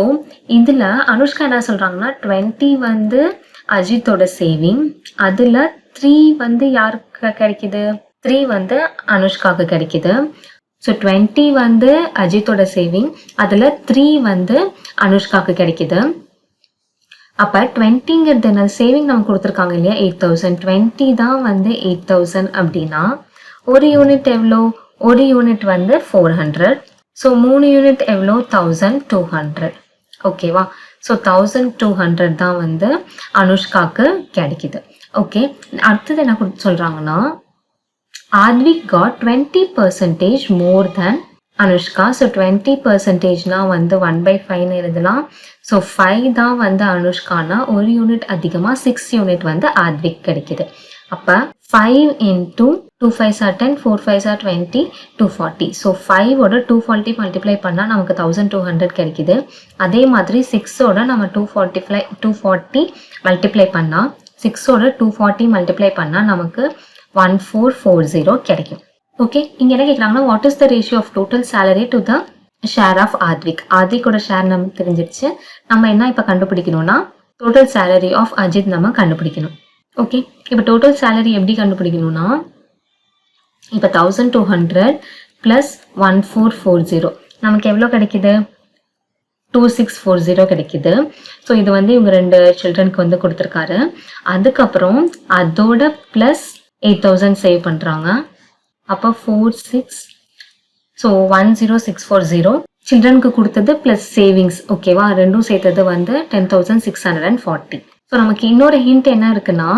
இதில் அனுஷ்கா என்ன சொல்கிறாங்கன்னா 20 வந்து அஜித்தோட சேவிங், அதில் 3 வந்து யாருக்கு கிடைக்குது, 3 வந்து அனுஷ்காவுக்கு கிடைக்குது. ஸோ 20 வந்து அஜித்தோட சேவிங், அதில் 3 வந்து அனுஷ்காவுக்கு கிடைக்குது. அப்போ 20ங்கிறது என்ன, சேவிங் நம்ம கொடுத்துருக்காங்க இல்லையா 8,000, 20 தான் வந்து 8,000 அப்படின்னா ஒரு யூனிட் எவ்வளோ, ஒரு யூனிட் வந்து 400. ஸோ 3 யூனிட் எவ்வளோ, 1200. ஓகேவா? ஸோ 1200 தான் வந்து அனுஷ்காவுக்கு கிடைக்குது. ஓகே, அடுத்தது என்ன சொல்கிறாங்கன்னா Advik got 20% more than Anushka. So 20%னா வந்து 1/5 எழுதலாம். ஸோ 5 தான் வந்து அனுஷ்கானா ஒரு யூனிட் அதிகமாக 6 யூனிட் வந்து ஆத்விக் கிடைக்குது. அப்போ 5 into 2 5s are 10, 4 5s are 20, 240. So 5ஓட 240 multiply பண்ணால் நமக்கு 1200 கிடைக்குது. அதே மாதிரி 6ஓட நம்ம 240 மல்டிப்ளை பண்ணால் 6ஓட 240 மல்டிப்ளை பண்ணால் நமக்கு 1440 கிடைக்கும். ஓகே, இங்க என்ன கேட்குறாங்கன்னா what is the ratio of total salary to the share of Aadvik. ஆத்விக்கோட ஷேர் நம்ம தெரிஞ்சிருச்சு. நம்ம என்ன இப்போ கண்டுபிடிக்கணும்னா டோட்டல் சேலரி ஆஃப் அஜித் நம்ம கண்டுபிடிக்கணும். ஓகே, இப்போ டோட்டல் சேலரி எப்படி கண்டுபிடிக்கணும்னா இப்போ 1200 + 1440 நமக்கு எவ்வளோ கிடைக்குது, 2640 கிடைக்குது. ஸோ இது வந்து இவங்க 2 சில்ட்ரனுக்கு வந்து கொடுத்துருக்காரு. அதுக்கப்புறம் அதோட ப்ளஸ் 8,000 சேவ் பண்ணுறாங்க. அப்போ 46, ஸோ 10640 சில்ட்ரனுக்கு கொடுத்தது ப்ளஸ் சேவிங்ஸ். ஓகேவா? ரெண்டும் சேர்த்தது வந்து 10,640. ஸோ நமக்கு இன்னொரு ஹிண்ட் என்ன இருக்குன்னா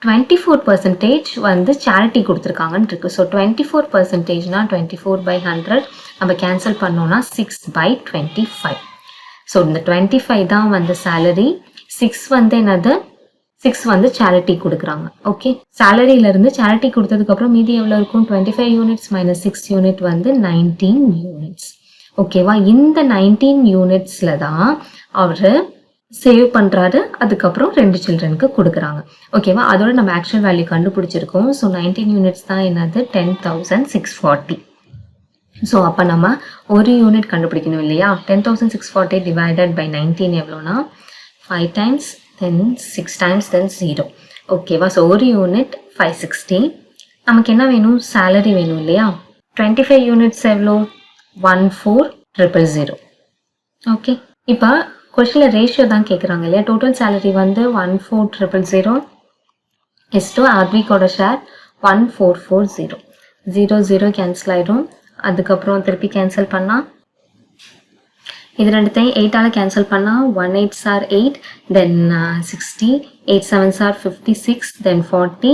24% வந்து சேரிட்டி கொடுத்துருக்காங்கன்னு இருக்கு. ஸோ 24%னா 24/100 நம்ம கேன்சல் பண்ணோம்னா 6/25. ஸோ இந்த 25 தான் வந்து சேலரி, 6 வந்து என்னது, 6 வந்து சேரிட்டி கொடுக்குறாங்க. ஓகே, சேலரியிலேருந்து சேரிட்டி கொடுத்ததுக்கப்புறம் மீதி எவ்வளோ இருக்கும், 25 யூனிட்ஸ் மைனஸ் 6 யூனிட் வந்து 19 யூனிட்ஸ். ஓகேவா? இந்த 19 யூனிட்ஸில் தான் அவர் சேவ் பண்ணுறாரு. அதுக்கப்புறம் 2 சில்ட்ரனுக்கு கொடுக்குறாங்க. ஓகேவா? அதோட நம்ம ஆக்சுவல் வேல்யூ கண்டுபிடிச்சிருக்கோம். ஸோ 19 யூனிட்ஸ் தான் என்னது 10,640. ஸோ அப்போ நம்ம ஒரு யூனிட் கண்டுபிடிக்கணும் இல்லையா? 10,640 டிவைடட் பை 19 எவ்வளோனா 5 times தென் 6 times தென் 0. ஓகேவா? ஸோ ஒரு யூனிட் 560. நமக்கு என்ன வேணும்? சேலரி வேணும் இல்லையா? 25 யூனிட்ஸ் எவ்வளோ? 14,000. ஓகே, இப்போ கொஸ்டினில் ரேஷியோ தான் கேட்குறாங்க இல்லையா? டோட்டல் சேலரி வந்து 14,000 இஸ் டு ஆர்விக்கோட ஷேர் 1440. 0 கேன்சல் ஆயிடும். அதுக்கப்புறம் திருப்பி கேன்சல் பண்ணால் இது ரெண்டுத்தையும் 8ஆல் கேன்சல் பண்ணால் 1 8s are 8, then 60, 8 7s are 56, then 40,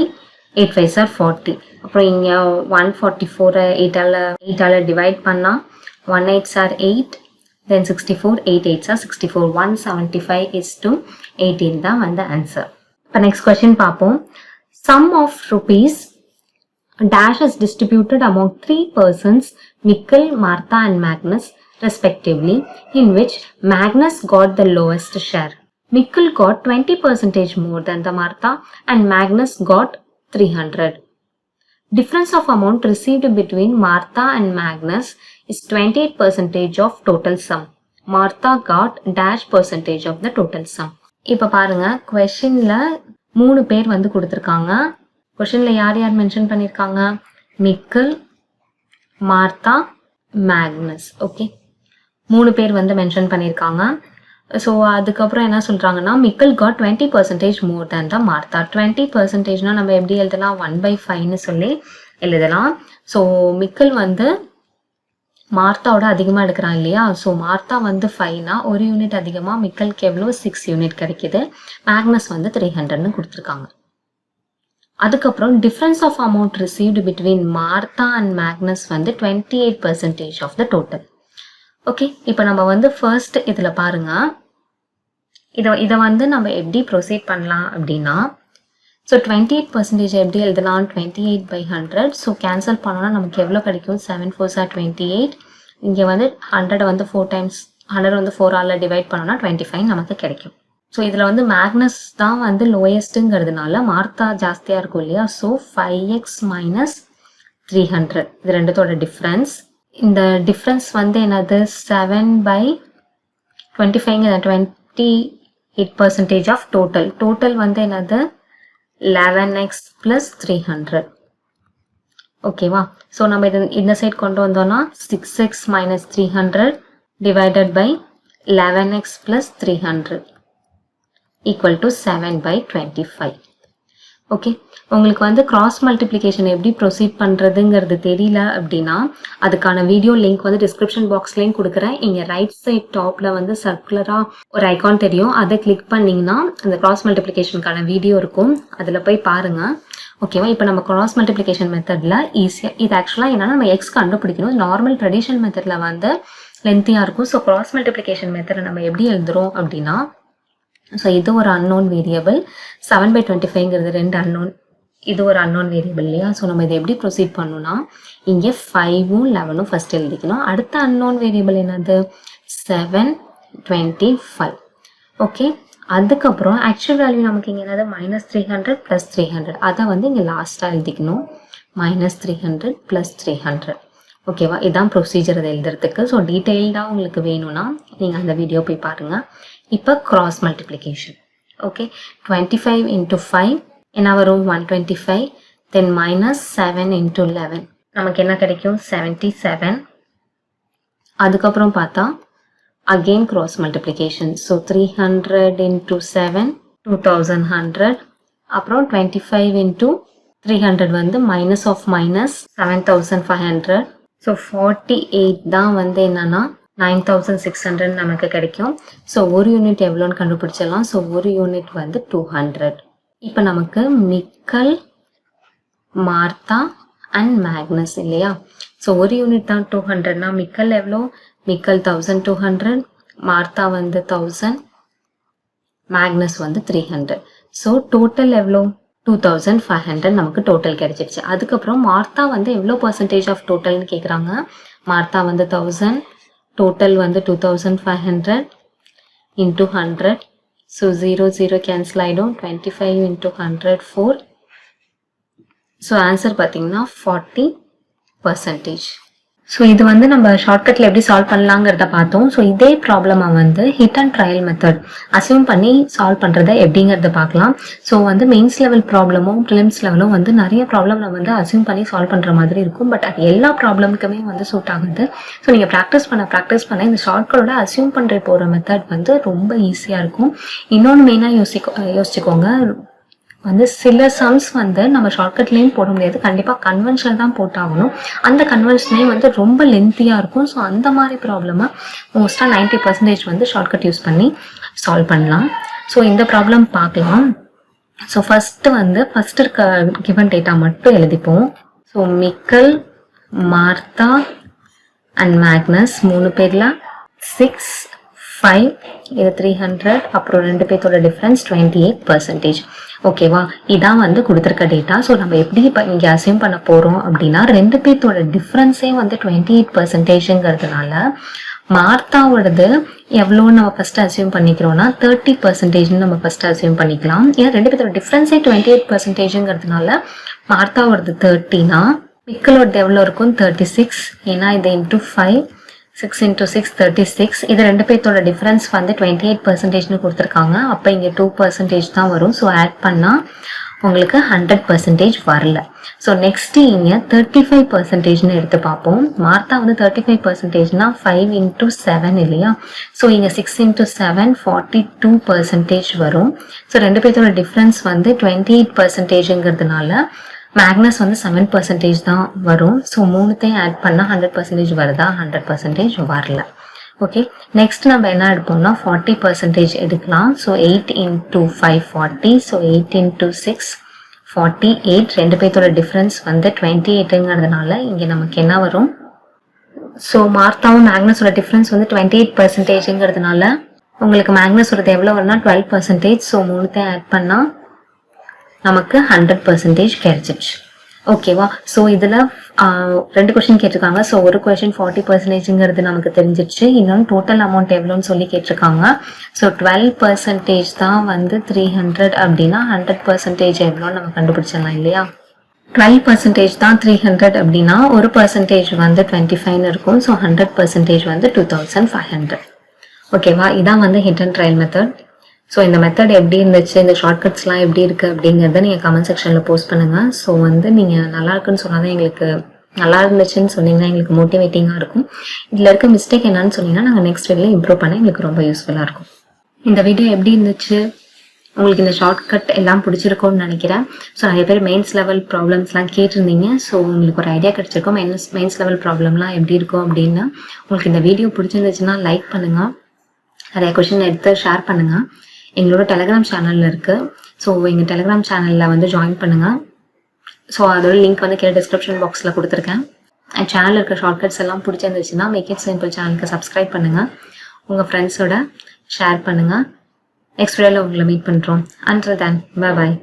8 5s are 40. அப்புறம் இங்கே 144 8ஆல் டிவைட் பண்ணால் 1 8s are 8, then 64, 8 8s are 64. 175 is to 18 தான் வந்து ஆன்சர். இப்போ நெக்ஸ்ட் கொஸ்டின் பார்ப்போம். Sum of rupees dash is distributed among 3 persons, Mikkel, Martha and Magnus respectively, in which Magnus got the lowest share. Mikkel got 20% more than the Martha and Magnus got 300. Difference of amount received between Martha and Magnus is 28% of total sum. Martha got dash percentage of the total sum. இப்போ பாருங்க, questionல 3 பேர் வந்து கொடுத்துருக்காங்க. கொஷனில் யார் யார் mention பண்ணியிருக்காங்க? மிக்கல், Martha, Magnus. Okay, 3 பேர் வந்து மென்ஷன் பண்ணியிருக்காங்க. ஸோ அதுக்கப்புறம் என்ன சொல்கிறாங்கன்னா, மிக்கல் காட் 20% மோர் தேன் த மார்த்தா. 20%னா நம்ம எப்படி எழுதலாம்? 1/5ன்னு சொல்லி எழுதலாம். ஸோ மிக்கல் வந்து மார்த்தாவோட அதிகமாக எடுக்கிறான் இல்லையா? ஸோ மார்த்தா வந்து 5னா ஒரு யூனிட் அதிகமாக மிக்கலுக்கு எவ்வளோ? 6 யூனிட் கிடைக்கிது. மேக்னஸ் வந்து 300ன்னு கொடுத்துருக்காங்க. அதுக்கப்புறம் difference of amount received between Martha and Magnus வந்து 28% ஆஃப் த டோட்டல். ஓகே, இப்போ நம்ம வந்து ஃபர்ஸ்ட் இதில் பாருங்க, இதை வந்து நம்ம எப்படி ப்ரொசீட் பண்ணலாம் அப்படின்னா, ஸோ 28% எப்படி எழுதலாம்? 28/100. ஸோ கேன்சல் பண்ணோன்னா நமக்கு எவ்வளோ கிடைக்கும்? 7 4s are 28. இங்கே வந்து 100 வந்து 4 times 100 வந்து 4ஆல் டிவைட் பண்ணோன்னா 25 நமக்கு கிடைக்கும். ஸோ இதில் வந்து மேக்னஸ் தான் வந்து லோயஸ்ட்டுங்கிறதுனால மார்த்தா ஜாஸ்தியாக இருக்கும் இல்லையா? ஸோ 5x minus 300 இது ரெண்டுத்தோட டிஃப்ரென்ஸ். இந்த டிஃப்ரென்ஸ் வந்து என்னது? 7/25 28% ஆஃப் டோட்டல். டோட்டல் வந்து என்னது? 11x plus 300. ஓகேவா? ஸோ நம்ம இந்த சைட் கொண்டு வந்தோம்னா 6x minus 300 divided by 11x plus 300 equal to 7/25. Okay, உங்களுக்கு வந்து கிராஸ் மல்டிப்ளிகேஷன் எப்படி ப்ரொசீட் பண்ணுறதுங்கிறது தெரியல அப்படின்னா அதுக்கான வீடியோ லிங்க் வந்து டிஸ்கிரிப்ஷன் பாக்ஸ்லேயும் கொடுக்குறேன். இங்கே ரைட் சைட் டாப்பில் வந்து சர்க்குலராக ஒரு ஐகான் தெரியும், அதை கிளிக் பண்ணிங்கன்னா அந்த கிராஸ் மல்டிப்ளிகேஷனுக்கான வீடியோ இருக்கும், அதில் போய் பாருங்கள். ஓகேவா? இப்போ நம்ம கிராஸ் மல்டிப்ளிகேஷன் மெத்தடில் ஈஸியாக இது ஆக்சுவலாக என்னென்னா நம்ம எக்ஸ் கண்டுபிடிக்கணும். நார்மல் ட்ரெடிஷனல் மெத்தடில் வந்து லென்த்தியாக இருக்கும். ஸோ கிராஸ் மல்டிப்ளிகேஷன் மெத்தடை நம்ம எப்படி எழுதுகிறோம் அப்படின்னா, ஸோ இது ஒரு அன்னோன் வேரியபிள், 7/25ங்கிறது 2 அன்னோன், இது ஒரு அன்னோன் வேரியபிள் இல்லையா? ஸோ நம்ம இதை எப்படி ப்ரொசீட் பண்ணணும்னா, இங்கே 5ம் 11ம் ஃபர்ஸ்ட் எழுதிக்கணும். அடுத்த அன்னோன் வேரியபிள் என்னது? 7/25. ஓகே, அதுக்கப்புறம் ஆக்சுவல் வேல்யூ நமக்கு இங்கே என்னது? -300 + 300. அதை வந்து இங்கே லாஸ்ட்டாக எழுதிக்கணும். -300 + 300. ஓகேவா? இதுதான் ப்ரொசீஜர் அதை எழுதுறதுக்கு. ஸோ டீட்டெயில்டாக உங்களுக்கு வேணும்னா நீங்கள் அந்த வீடியோ போய் பாருங்கள். இப்போ கிராஸ் மல்டிப்ளிகேஷன். ஓகே, 25 × 5 என்ன வரும்? 125. தென் -7 × 11 நமக்கு என்ன கிடைக்கும்? 77. அதுக்கப்புறம் பார்த்தா அகெயின் கிராஸ் மல்டிப்ளிகேஷன். ஸோ 300 × 7 2100. அப்புறம் 25 × 300 வந்து மைனஸ் ஆஃப் மைனஸ் 7500. ஸோ 48 தான் வந்து என்னன்னா 9600 நமக்கு கிடைக்கும். ஸோ ஒரு யூனிட் எவ்வளோன்னு கண்டுபிடிச்சிடலாம். ஸோ ஒரு யூனிட் வந்து 200. இப்போ நமக்கு மிக்கல், மார்த்தா அண்ட் மேக்னஸ் இல்லையா? ஸோ ஒரு யூனிட் தான் 200னா மிக்கல் எவ்வளோ? மிக்கல் 1200, மார்த்தா வந்து 1000, மேக்னஸ் வந்து 300. ஸோ டோட்டல் எவ்வளோ? 2500 நமக்கு டோட்டல் கிடைச்சிருச்சு. அதுக்கப்புறம் மார்த்தா வந்து எவ்வளோ பர்சன்டேஜ் ஆஃப் டோட்டல்னு கேட்குறாங்க. மார்த்தா வந்து 1000, டோட்டல் வந்து 2500 × 100 ஸோ 0 கேன்சல் ஆகிடும். 25 into 100 4. ஸோ ஆன்சர் பார்த்தீங்கன்னா 40%. ஸோ இது வந்து நம்ம ஷார்ட்கட்டில் எப்படி சால்வ் பண்ணலாங்கிறத பார்த்தோம். ஸோ இதே ப்ராப்ளமை வந்து hit and trial method assume பண்ணி சால்வ் பண்ணுறத எப்படிங்கிறத பார்க்கலாம். ஸோ வந்து மெயின்ஸ் லெவல் ப்ராப்ளமும் ப்ரிலிம்ஸ் லெவலும் வந்து நிறைய ப்ராப்ளம் நம்ம வந்து அசியூம் பண்ணி சால்வ் பண்ணுற மாதிரி இருக்கும். பட் அது எல்லா ப்ராப்ளமுக்குமே வந்து சூட் ஆகுது. ஸோ நீங்கள் ப்ராக்டிஸ் பண்ண இந்த ஷார்ட்கட்டோட அசியூம் பண்ணுற போகிற மெத்தட் வந்து ரொம்ப ஈஸியாக இருக்கும். இன்னொன்று மெயினாக யோசிச்சுக்கோங்க வந்து சில சம்ஸ் வந்து நம்ம ஷார்ட்கட்லேயும் போட முடியாது, கண்டிப்பாக கன்வென்ஷனில் தான் போட்டாகணும். அந்த கன்வென்ஷனே வந்து ரொம்ப லென்த்தியாக இருக்கும். ஸோ அந்த மாதிரி ப்ராப்ளமாக மோஸ்ட்டாக 90% வந்து ஷார்ட்கட் யூஸ் பண்ணி சால்வ் பண்ணலாம். ஸோ இந்த ப்ராப்ளம் பார்க்கலாம். ஸோ ஃபஸ்ட்டு இருக்க கிவன் டேட்டா மட்டும் எழுதிப்போம். ஸோ மிக்கல், மார்த்தா அண்ட் மேக்னஸ் 3 பேரில் 6, 5, இது 300, அப்புறம் 2 பேர்த்தோட டிஃப்ரென்ஸ் 28%. ஓகேவா, இதான் வந்து கொடுத்துருக்க டேட்டா. ஸோ நம்ம எப்படி இப்போ இங்கே அசியூம் பண்ண போகிறோம் அப்படின்னா 2 பேர்த்தோட டிஃப்ரென்ஸே வந்து 28%ங்கிறதுனால மார்த்தாவோடது எவ்வளோன்னு நம்ம ஃபஸ்ட்டு அசியூம் பண்ணிக்கிறோம்னா 30%ன்னு நம்ம ஃபஸ்ட்டு அசியூம் பண்ணிக்கலாம். ஏன்னா 2 பேர்த்தோட டிஃப்ரென்ஸே 28%ங்கிறதுனால மார்த்தாவோடது 30னா மிக்கலோட எவ்வளோ இருக்கும் 36. ஏன்னா இது இன்ட்டு 5, 6 into 6 36. இது 2 பேர்த்தோட டிஃப்ரென்ஸ் வந்து 28%ன்னு கொடுத்துருக்காங்க. அப்போ இங்கே 2% தான் வரும். ஸோ ஆட் பண்ணால் உங்களுக்கு 100% வரல. ஸோ நெக்ஸ்ட்டு இங்கே 35%ன்னு எடுத்து பார்ப்போம். மார்த்தா வந்து 35%னா 5 into 7 இல்லையா? ஸோ இங்கே 6 into 7 42% வரும். ஸோ 2 பேர்த்தோட டிஃப்ரென்ஸ் வந்து 28%ங்கிறதுனால மேக்னஸ் வந்து 7% தான் வரும். ஸோ 3த்தையும் ஆட் பண்ணால் 100% வருதா? 100% வரல. ஓகே, நெக்ஸ்ட் நம்ம என்ன எடுப்போம்னா 40% எடுக்கலாம். So 8 into 5 40. So 8 into 6 48. 2 பேர்த்தோட டிஃப்ரென்ஸ் வந்து 28ங்கிறதுனால இங்கே நமக்கு என்ன வரும்? ஸோ மார்த்தாவும் மேக்னஸோட டிஃப்ரென்ஸ் வந்து 28%ங்கிறதுனால உங்களுக்கு மேக்னஸோட எவ்வளோ வரும்னா 12%. ஸோ 3த்தையும் ஆட் பண்ணால் நமக்கு 100% கிடைச்சிச்சு. ஓகேவா, ஸோ இதில் 2 கொஸ்டின் கேட்டிருக்காங்க. ஸோ ஒரு கொஸ்டின் 40%ங்கிறது நமக்கு தெரிஞ்சிச்சு. இன்னொன்று டோட்டல் அமௌண்ட் எவ்வளோன்னு சொல்லி கேட்டிருக்காங்க. ஸோ 12% தான் வந்து 300 அப்படின்னா 100% எவ்வளோன்னு நம்ம கண்டுபிடிச்சிடலாம் இல்லையா? 12% தான் 300 அப்படின்னா 1% வந்து 25ன்னு இருக்கும். ஸோ 100% வந்து 2500. ஓகேவா, இதான் வந்து hit and trial method. So இந்த மெத்தட் எப்படி இருந்துச்சு, இந்த ஷார்ட்கட்ஸ்லாம் எப்படி இருக்குது அப்படிங்கிறத நீங்கள் கமெண்ட் செக்ஷனில் போஸ்ட் பண்ணுங்கள். ஸோ வந்து நீங்கள் நல்லா இருக்குன்னு சொன்னால் தான் எங்களுக்கு நல்லா இருந்துச்சுன்னு சொன்னீங்கன்னா எங்களுக்கு மோட்டிவேட்டிங்காக இருக்கும். இதில் இருக்க மிஸ்டேக் என்னன்னு சொன்னீங்கன்னா நாங்கள் நெக்ஸ்ட் வீடியோவில் இம்ப்ரூவ் பண்ண எங்களுக்கு ரொம்ப யூஸ்ஃபுல்லாக இருக்கும். இந்த வீடியோ எப்படி இருந்துச்சு, உங்களுக்கு இந்த ஷார்ட்கட் எல்லாம் பிடிச்சிருக்கும்னு நினைக்கிறேன். ஸோ நிறைய பேர் மெயின்ஸ் லெவல் ப்ராப்ளம்ஸ்லாம் கேட்டிருந்தீங்க. ஸோ உங்களுக்கு ஒரு ஐடியா கிடச்சிருக்கும் மெயின்ஸ் லெவல் ப்ராப்ளம்லாம் எப்படி இருக்கும் அப்படின்னு. உங்களுக்கு இந்த வீடியோ பிடிச்சிருந்துச்சுன்னா லைக் பண்ணுங்கள், நிறைய கொஸ்டின் எடுத்து ஷேர் பண்ணுங்கள். எங்களோட டெலிகிராம் சேனலில் இருக்குது. ஸோ எங்கள் டெலிகிராம் சேனலில் வந்து ஜாயின் பண்ணுங்கள். ஸோ அதோட லிங்க் வந்து கீழே டிஸ்கிரிப்ஷன் பாக்ஸில் கொடுத்துருக்கேன். சேனலில் இருக்க ஷார்ட்கட்ஸ் எல்லாம் பிடிச்சிருந்துச்சுன்னா மேக் இட் சிம்பிள் சேனலுக்கு சப்ஸ்கிரைப் பண்ணுங்கள், உங்கள் ஃப்ரெண்ட்ஸோட ஷேர் பண்ணுங்கள். நெக்ஸ்ட் வீடியோவில் உங்களை மீட் பண்ணுறோம். Until then bye bye.